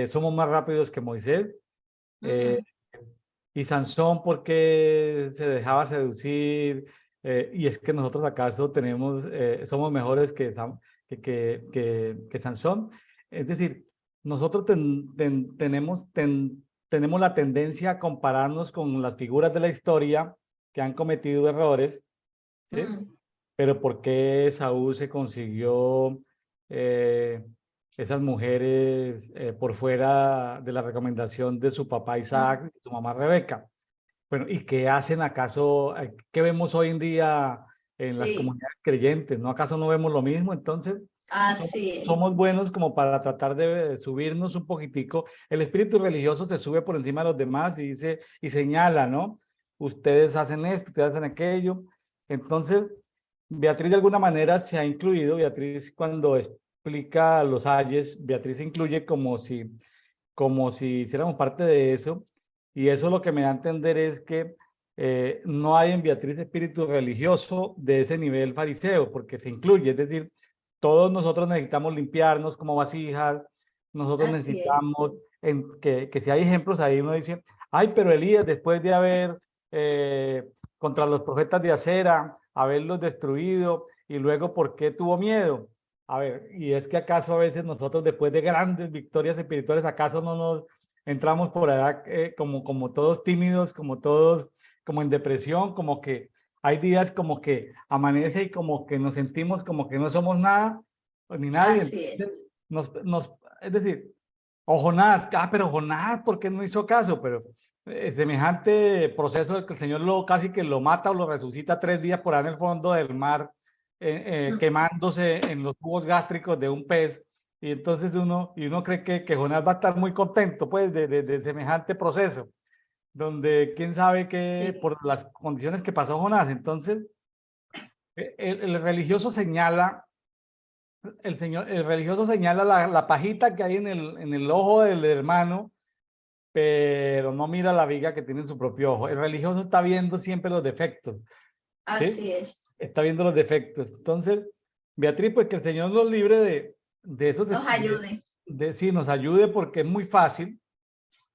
S1: somos más rápidos que Moisés. Y Sansón, ¿por qué se dejaba seducir? Y es que nosotros acaso somos mejores que Sansón. Es decir, nosotros tenemos la tendencia a compararnos con las figuras de la historia que han cometido errores, ¿sí? Pero ¿por qué Saúl se consiguió esas mujeres por fuera de la recomendación de su papá Isaac y su mamá Rebeca? Bueno, ¿y qué hacen acaso? ¿Qué vemos hoy en día en las
S2: Sí,
S1: comunidades creyentes, ¿no? ¿Acaso no vemos lo mismo? Entonces,
S2: así es.
S1: somos buenos como para tratar de subirnos un poquitico. El espíritu religioso se sube por encima de los demás y dice y señala, ¿no? Ustedes hacen esto, ustedes hacen aquello. Entonces, Beatriz de alguna manera se ha incluido. Beatriz, cuando explica los ayes, Beatriz se incluye como si hiciéramos parte de eso. Y eso lo que me da a entender es que no hay en Beatriz espíritu religioso de ese nivel fariseo, porque se incluye, es decir, todos nosotros necesitamos limpiarnos como vasijas, nosotros
S2: Así es.
S1: necesitamos, que si hay ejemplos ahí uno dice, ay, pero Elías, después de haber contra los profetas de Acera, haberlos destruido, y luego, ¿por qué tuvo miedo? A ver, y es que acaso a veces nosotros después de grandes victorias espirituales, acaso no nos entramos por allá como todos tímidos, como todos como en depresión, como que hay días como que amanece y como que nos sentimos como que no somos nada ni nadie.
S2: Así
S1: Entonces,
S2: es.
S1: es decir, o Jonás, pero Jonás, ¿por qué no hizo caso? Pero semejante proceso de que el Señor lo casi que lo mata o lo resucita 3 días por ahí en el fondo del mar, quemándose en los jugos gástricos de un pez. Y entonces uno cree que Jonás va a estar muy contento pues de semejante proceso, donde quién sabe que
S2: Sí,
S1: por las condiciones que pasó Jonás. Entonces, el religioso señala, el religioso señala la pajita que hay en el ojo del hermano, pero no mira la viga que tiene en su propio ojo. El religioso está viendo siempre los defectos, ¿sí?
S2: así es.
S1: Está viendo los defectos. Entonces, Beatriz, pues que el Señor nos libre de esos,
S2: Nos ayude.
S1: sí, nos ayude, porque es muy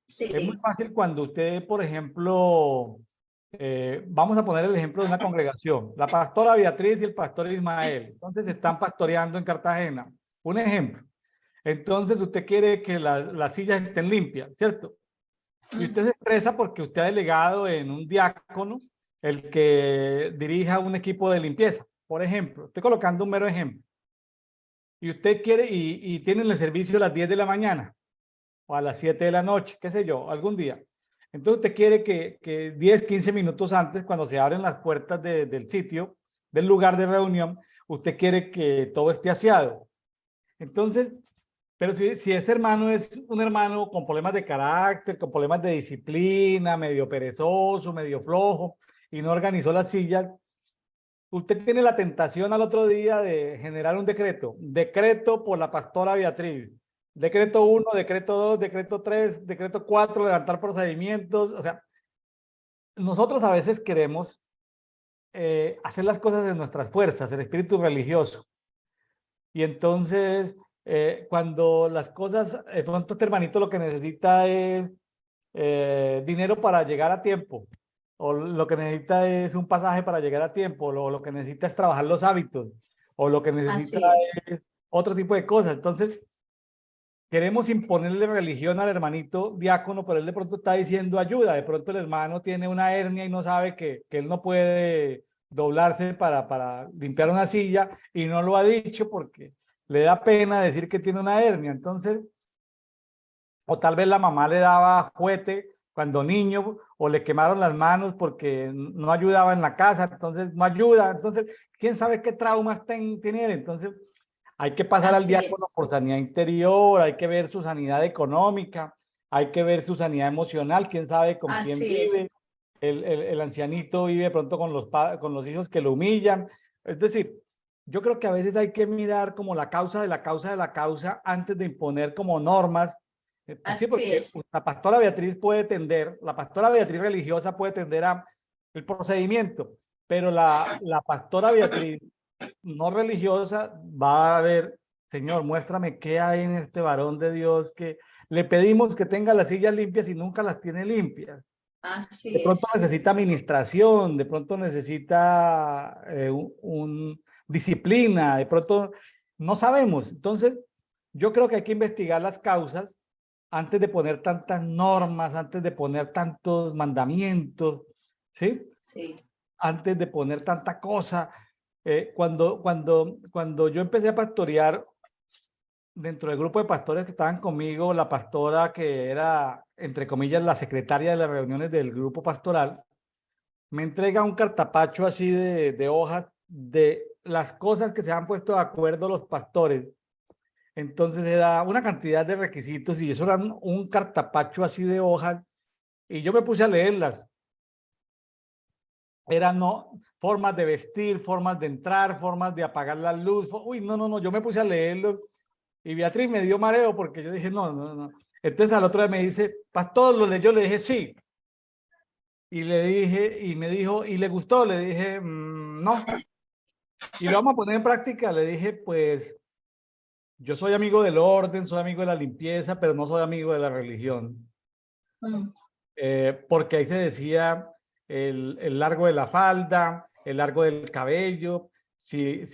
S2: Sí,
S1: fácil cuando usted, por ejemplo, vamos a poner el ejemplo de una congregación, la pastora Beatriz y el pastor Ismael, entonces están pastoreando en Cartagena, un ejemplo. Entonces usted quiere que las sillas estén limpias, ¿cierto? Y usted se estresa porque usted ha delegado en un diácono el que dirija un equipo de limpieza, por ejemplo. Estoy colocando un mero ejemplo. Y usted quiere, y tienen el servicio a las 10 de la mañana o a las 7 de la noche, qué sé yo, algún día. Entonces usted quiere que 10, 15 minutos antes, cuando se abren las puertas del sitio, del lugar de reunión, usted quiere que todo esté aseado. Entonces, pero si este hermano es un hermano con problemas de carácter, con problemas de disciplina, medio perezoso, medio flojo, y no organizó las sillas, usted tiene la tentación al otro día de generar un decreto por la pastora Beatriz, decreto 1, decreto 2, decreto 3, decreto 4, levantar procedimientos. O sea, nosotros a veces queremos hacer las cosas de nuestras fuerzas, el espíritu religioso. Y entonces, cuando las cosas, de pronto este hermanito lo que necesita es dinero para llegar a tiempo, o lo que necesita es un pasaje para llegar a tiempo, o lo que necesita es trabajar los hábitos, o lo que necesita
S2: así es.
S1: es otro tipo de cosas. Entonces, queremos imponerle religión al hermanito diácono, pero él de pronto está diciendo ayuda. De pronto el hermano tiene una hernia y no sabe que él no puede doblarse para limpiar una silla, y no lo ha dicho porque le da pena decir que tiene una hernia. Entonces, o tal vez la mamá le daba juguete cuando niño, o le quemaron las manos porque no ayudaba en la casa, entonces no ayuda. Entonces, quién sabe qué traumas tiene él. Entonces, hay que pasar al
S2: Así
S1: diácono
S2: es.
S1: por sanidad interior, hay que ver su sanidad económica, hay que ver su sanidad emocional, quién sabe con quién
S2: Así
S1: vive.
S2: es.
S1: El ancianito vive pronto con los hijos que lo humillan. Es decir, yo creo que a veces hay que mirar como la causa de la causa de la causa antes de imponer como normas. Pues sí,
S2: Así
S1: porque
S2: es.
S1: la pastora Beatriz puede tender, la pastora Beatriz religiosa puede tender a el procedimiento, pero la pastora Beatriz no religiosa va a ver, Señor, muéstrame qué hay en este varón de Dios, que le pedimos que tenga las sillas limpias y nunca las tiene limpias. De
S2: Así
S1: pronto
S2: es.
S1: necesita administración, de pronto necesita disciplina, de pronto no sabemos. Entonces, yo creo que hay que investigar las causas antes de poner tantas normas, antes de poner tantos mandamientos, ¿sí?
S2: Sí.
S1: Antes de poner tanta cosa. Cuando yo empecé a pastorear, dentro del grupo de pastores que estaban conmigo, la pastora que era, entre comillas, la secretaria de las reuniones del grupo pastoral, me entrega un cartapacho así de hojas de las cosas que se han puesto de acuerdo los pastores. Entonces era una cantidad de requisitos y eso era un cartapacho así de hojas y yo me puse a leerlas. Eran formas de vestir, formas de entrar, formas de apagar la luz. Uy, no, yo me puse a leerlos y Beatriz me dio mareo porque yo dije, no. Entonces al otro día me dice, pastor, ¿lo leyó? Le dije, sí. Y le dije, y me dijo, ¿y le gustó? Le dije, no. Y lo vamos a poner en práctica. Le dije, pues, yo soy amigo del orden, soy amigo de la limpieza, pero no soy amigo de la religión. Porque ahí se decía el largo de la falda, el largo del cabello, si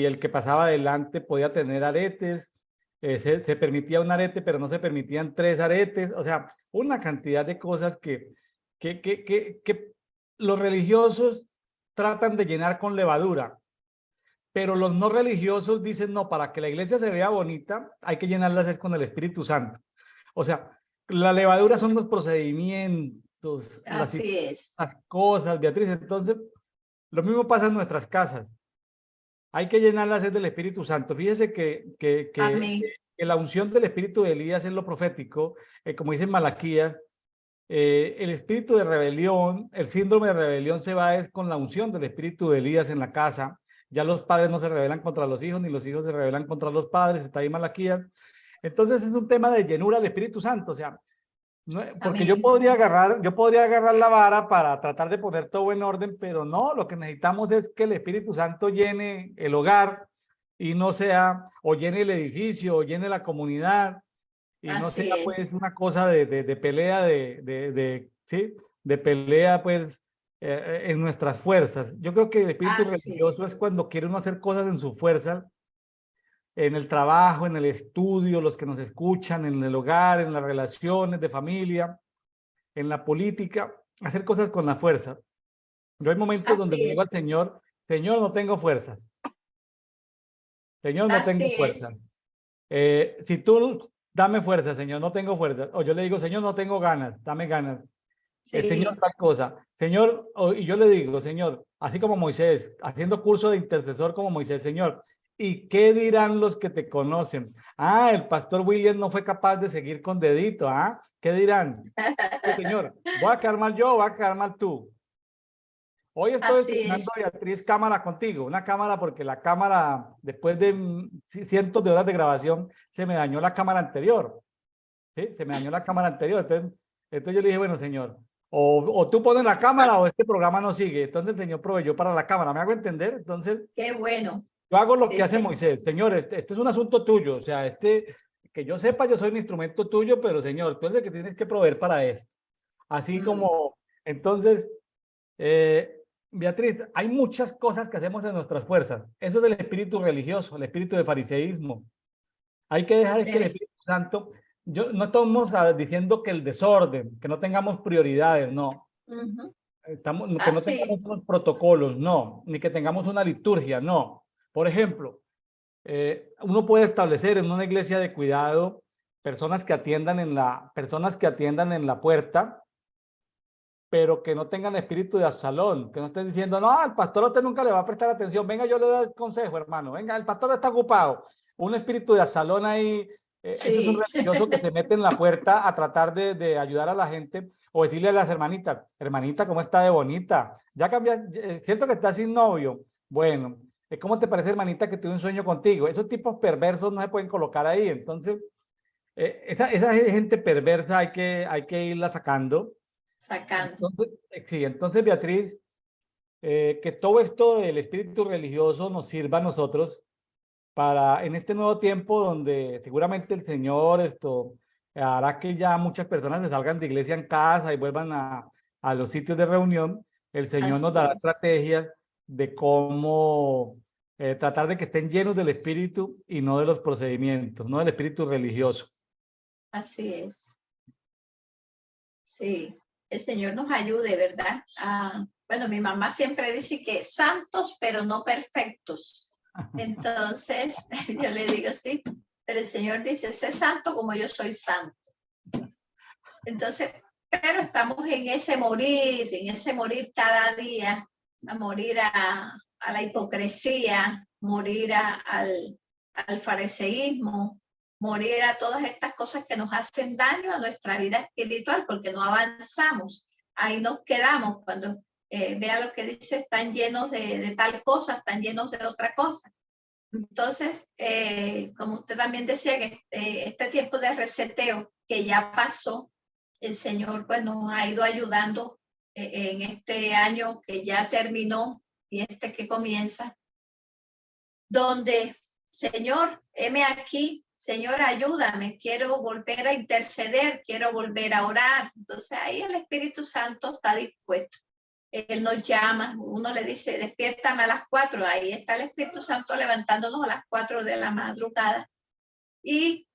S1: el que pasaba adelante podía tener aretes, se permitía un arete, pero no se permitían 3 aretes, o sea, una cantidad de cosas que los religiosos tratan de llenar con levadura, pero los no religiosos dicen, no, para que la iglesia se vea bonita, hay que llenarlas con el Espíritu Santo. O sea, la levadura son los procedimientos, las cosas, Beatriz. Entonces, lo mismo pasa en nuestras casas. Hay que llenarlas del Espíritu Santo. Fíjese que la unción del espíritu de Elías es lo profético, como dice en Malaquías, el espíritu de rebelión, el síndrome de rebelión se va es con la unción del espíritu de Elías en la casa. Ya los padres no se rebelan contra los hijos, ni los hijos se rebelan contra los padres, está ahí Malaquías. Entonces es un tema de llenura del Espíritu Santo, o sea, no, porque yo podría agarrar la vara para tratar de poner todo en orden, pero no, lo que necesitamos es que el Espíritu Santo llene el hogar y no sea, o llene el edificio, o llene la comunidad, y no sea pues una cosa de pelea, ¿sí? De pelea pues en nuestras fuerzas. Yo creo que el espíritu religioso es cuando quiere uno hacer cosas en su fuerza, en el trabajo, en el estudio, los que nos escuchan, en el hogar, en las relaciones de familia, en la política, hacer cosas con la fuerza. Yo hay momentos donde le digo al Señor, Señor, no tengo fuerzas. Señor, no tengo fuerzas. Si tú dame fuerza, Señor, no tengo fuerza. O yo le digo, Señor, no tengo ganas, dame ganas. Señor, tal cosa. Señor, y yo le digo, Señor, así como Moisés, haciendo curso de intercesor como Moisés, Señor, ¿y qué dirán los que te conocen? Ah, el pastor William no fue capaz de seguir con dedito, ¿ah? ¿Qué dirán? Señor, ¿voy a quedar mal yo o voy a quedar mal tú? Hoy estoy estrenando, Beatriz, cámara contigo, una cámara porque la cámara, después de cientos de horas de grabación, se me dañó la cámara anterior. ¿Sí? Se me dañó la cámara anterior. Entonces yo le dije, bueno, Señor, o tú pones la cámara o este programa no sigue. Entonces el Señor proveyó para la cámara. ¿Me hago entender? Entonces,
S2: qué bueno.
S1: Yo hago lo que hace Moisés. Señor, este es un asunto tuyo. O sea, que yo sepa, yo soy un instrumento tuyo, pero Señor, tú eres el que tienes que proveer para esto. Así como, entonces, Beatriz, hay muchas cosas que hacemos en nuestras fuerzas. Eso es del espíritu religioso, el espíritu de fariseísmo. Hay que dejar que el Espíritu Santo, no estamos diciendo que el desorden, que no tengamos prioridades, no. Que no tengamos unos protocolos, no. Ni que tengamos una liturgia, no. Por ejemplo, uno puede establecer en una iglesia de cuidado personas que atiendan en la puerta, pero que no tengan espíritu de asalón, que no estén diciendo, no, al pastor usted nunca le va a prestar atención, venga, yo le doy el consejo, hermano, venga, el pastor está ocupado. Un espíritu de asalón ahí, eso es un religioso que se mete en la puerta a tratar de ayudar a la gente, o decirle a las hermanitas, hermanita, ¿cómo está de bonita? Ya cambiaste, siento que estás sin novio. Bueno, ¿cómo te parece, hermanita, que tuve un sueño contigo? Esos tipos perversos no se pueden colocar ahí, entonces, esa gente perversa hay que irla sacando. Entonces, Beatriz, que todo esto del espíritu religioso nos sirva a nosotros para en este nuevo tiempo donde seguramente el Señor hará que ya muchas personas se salgan de iglesia en casa y vuelvan a los sitios de reunión. El Señor nos dará estrategias de cómo tratar de que estén llenos del espíritu y no de los procedimientos, no del espíritu religioso.
S2: Así es. Sí. El Señor nos ayude, ¿verdad? Bueno, mi mamá siempre dice que santos, pero no perfectos. Entonces, yo le digo, sí, pero el Señor dice, sé santo como yo soy santo. Entonces, pero estamos en ese morir cada día, a morir la hipocresía, morir al fariseísmo, morir a todas estas cosas que nos hacen daño a nuestra vida espiritual, porque no avanzamos. Ahí nos quedamos. Cuando vea lo que dice, están llenos de tal cosa, están llenos de otra cosa. Entonces, como usted también decía, que este tiempo de reseteo que ya pasó, el Señor pues nos ha ido ayudando en este año que ya terminó y este que comienza, donde, Señor, heme aquí, Señor, ayúdame, quiero volver a interceder, quiero volver a orar. Entonces ahí el Espíritu Santo está dispuesto. Él nos llama, uno le dice, despiértame a las 4, ahí está el Espíritu Santo levantándonos a las 4 de la madrugada. Y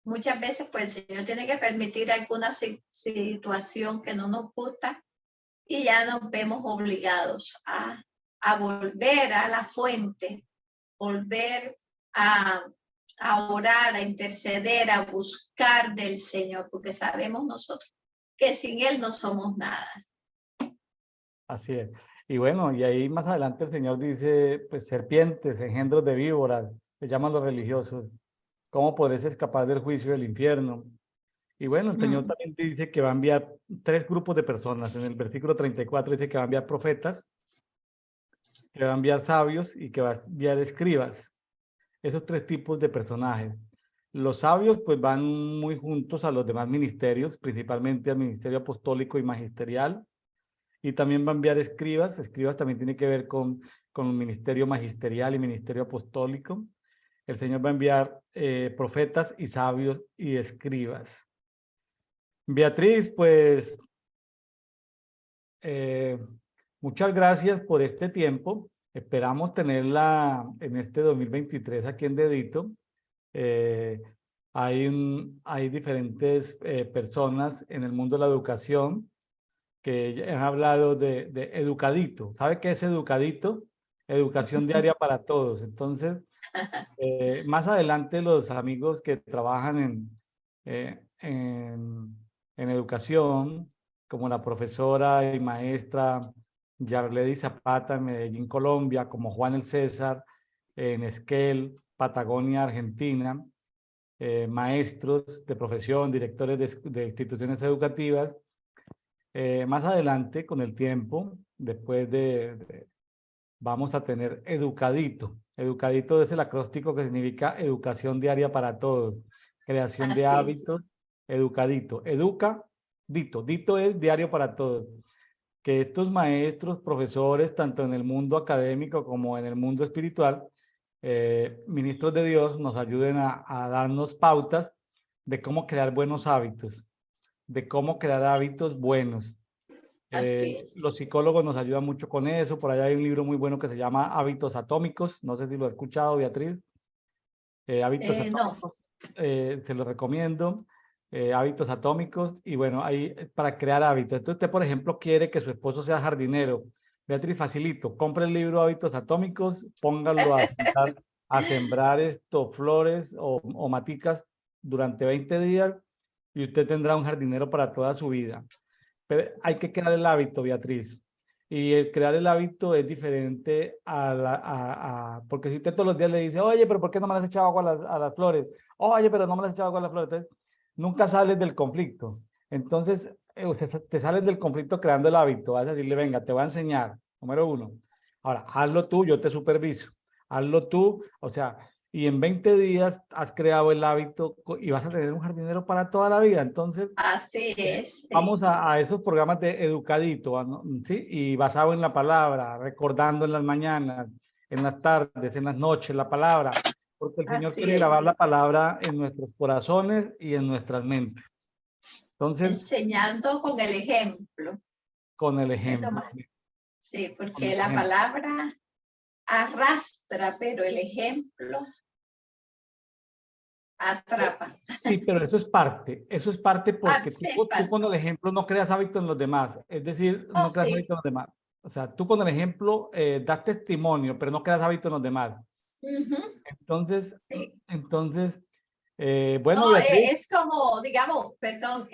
S2: muchas veces pues el Señor tiene que permitir alguna situación que no nos gusta y ya nos vemos obligados a volver a la fuente, volver a orar, a interceder, a buscar del Señor, porque sabemos nosotros que sin Él no somos nada.
S1: Así es. Y bueno, y ahí más adelante el Señor dice, pues serpientes, engendros de víboras, le llaman los religiosos. ¿Cómo podréis escapar del juicio del infierno? Y bueno, el Señor también dice que va a enviar 3 grupos de personas. En el versículo 34 dice que va a enviar profetas, que va a enviar sabios y que va a enviar escribas. Esos 3 tipos de personajes. Los sabios pues van muy juntos a los demás ministerios, principalmente al ministerio apostólico y magisterial. Y también va a enviar escribas. Escribas también tiene que ver con el ministerio magisterial y ministerio apostólico. El Señor va a enviar profetas y sabios y escribas. Beatriz, pues, muchas gracias por este tiempo. Esperamos tenerla en este 2023 aquí en Dedito. Hay diferentes personas en el mundo de la educación que han hablado de Educadito. ¿Sabe qué es Educadito? Educación diaria para todos. Entonces, más adelante los amigos que trabajan en educación, como la profesora y maestra Yarledi Zapata en Medellín, Colombia, como Juan el César en Esquel, Patagonia, Argentina, maestros de profesión, directores de instituciones educativas. Más adelante, con el tiempo, después vamos a tener Educadito. Educadito es el acróstico que significa educación diaria para todos, creación de hábitos, Educadito. Educadito, dito es diario para todos. Que estos maestros, profesores, tanto en el mundo académico como en el mundo espiritual, ministros de Dios, nos ayuden a darnos pautas de cómo crear buenos hábitos, de cómo crear hábitos buenos. Los psicólogos nos ayudan mucho con eso. Por allá hay un libro muy bueno que se llama Hábitos Atómicos. No sé si lo ha escuchado, Beatriz. Hábitos Atómicos. No. Se lo recomiendo. Hábitos Atómicos. Y bueno, ahí para crear hábitos. Entonces usted, por ejemplo, quiere que su esposo sea jardinero. Beatriz, facilito. Compre el libro Hábitos Atómicos, póngalo a sembrar flores o maticas durante 20 días y usted tendrá un jardinero para toda su vida. Pero hay que crear el hábito, Beatriz. Y el crear el hábito es diferente porque si usted todos los días le dice, oye, pero ¿por qué no me le has echado agua a las flores? Oye, pero no me le has echado agua a las flores. Entonces, nunca sales del conflicto. Entonces, te sales del conflicto creando el hábito. Vas a decirle, venga, te voy a enseñar. Número 1. Ahora, hazlo tú, yo te superviso. Hazlo tú, o sea, y en 20 días has creado el hábito y vas a tener un jardinero para toda la vida. Entonces,
S2: así es.
S1: Vamos a esos programas de Educadito, ¿no? ¿Sí? Y basado en la palabra, recordando en las mañanas, en las tardes, en las noches, la palabra, porque el Señor quiere grabar la palabra en nuestros corazones y en nuestras mentes. Entonces,
S2: enseñando con el ejemplo.
S1: Con el ejemplo.
S2: Sí, porque la palabra arrastra, pero el ejemplo atrapa.
S1: Sí, pero eso es parte porque tú con el ejemplo no creas hábito en los demás, es decir, no creas hábito en los demás. O sea, tú con el ejemplo das testimonio, pero no creas hábito en los demás. Entonces, bueno.
S2: No, es como, digamos, perdón,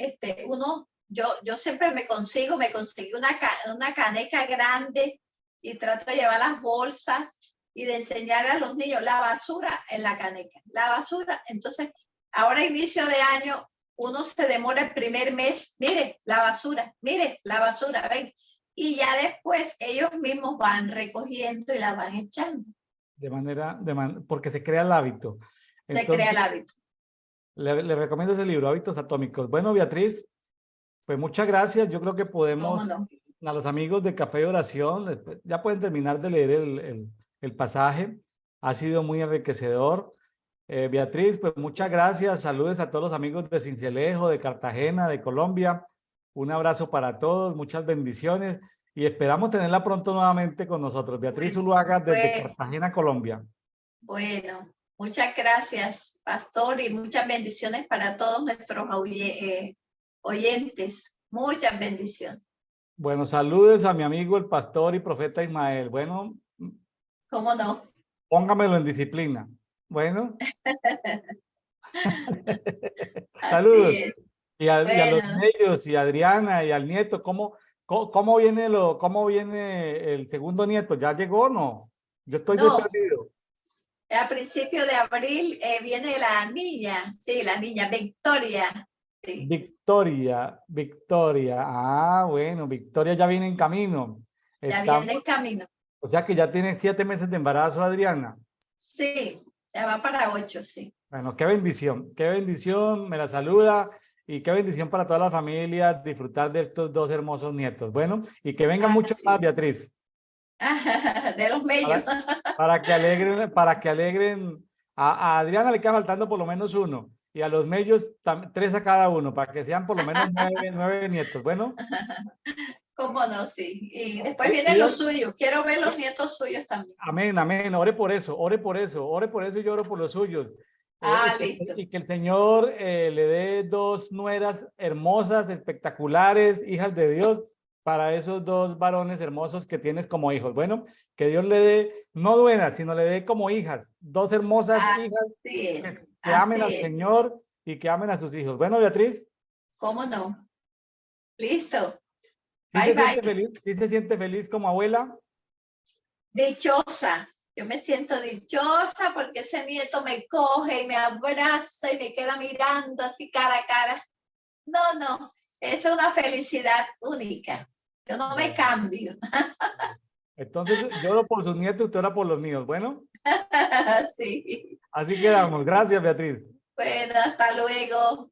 S2: yo siempre me conseguí una caneca grande y trato de llevar las bolsas y de enseñar a los niños la basura en la caneca, la basura. Entonces, ahora inicio de año, uno se demora el primer mes, mire la basura, ven. Y ya después ellos mismos van recogiendo y la van echando.
S1: Porque se crea el hábito.
S2: Se crea el hábito.
S1: Le recomiendo ese libro, Hábitos Atómicos. Bueno, Beatriz, pues muchas gracias. Yo creo que podemos, a los amigos de Café de Oración, ya pueden terminar de leer el pasaje. Ha sido muy enriquecedor. Beatriz, pues muchas gracias. Saludos a todos los amigos de Sincelejo, de Cartagena, de Colombia. Un abrazo para todos, muchas bendiciones y esperamos tenerla pronto nuevamente con nosotros. Beatriz Zuluaga desde Cartagena, Colombia.
S2: Bueno, muchas gracias, pastor, y muchas bendiciones para todos nuestros oyentes. Muchas bendiciones.
S1: Bueno, saludos a mi amigo el pastor y profeta Ismael. Bueno.
S2: ¿Cómo no?
S1: Póngamelo en disciplina. Bueno. Saludos. Y a los medios y a Adriana y al nieto, ¿cómo viene el segundo nieto? ¿Ya llegó o no? Yo estoy perdido.
S2: A principios de abril viene la niña, sí, la niña Victoria. Sí.
S1: Victoria. Ah, bueno, Victoria ya viene en camino.
S2: Viene en camino.
S1: O sea que ya tiene 7 meses de embarazo, Adriana.
S2: Sí, ya va para 8, sí.
S1: Bueno, qué bendición, me la saluda. Y qué bendición para todas las familias disfrutar de estos 2 hermosos nietos. Bueno, y que vengan muchos más, Beatriz.
S2: De los medios.
S1: Para que alegren. A Adriana le queda faltando por lo menos 1. Y a los medios 3 a cada uno, para que sean por lo menos 9 nietos. Bueno.
S2: ¿Cómo no? Sí. Y después vienen los suyos. Quiero ver los nietos suyos también.
S1: Amén. Ore por eso y yo oro por los suyos.
S2: Listo.
S1: Y que el Señor le dé 2 nueras hermosas, espectaculares, hijas de Dios, para esos 2 varones hermosos que tienes como hijos. Bueno, que Dios le dé, no nueras, sino le dé como hijas, 2 hermosas hijas que amen al Señor y que amen a sus hijos. Bueno, Beatriz.
S2: ¿Cómo no? Listo.
S1: Bye. ¿Sí se siente feliz como abuela?
S2: Dichosa. Yo me siento dichosa porque ese nieto me coge y me abraza y me queda mirando así cara a cara. No, es una felicidad única. Yo no me cambio.
S1: Entonces, yo oro por sus nietos, usted ora por los míos. Bueno.
S2: Sí.
S1: Así quedamos. Gracias, Beatriz.
S2: Bueno, hasta luego.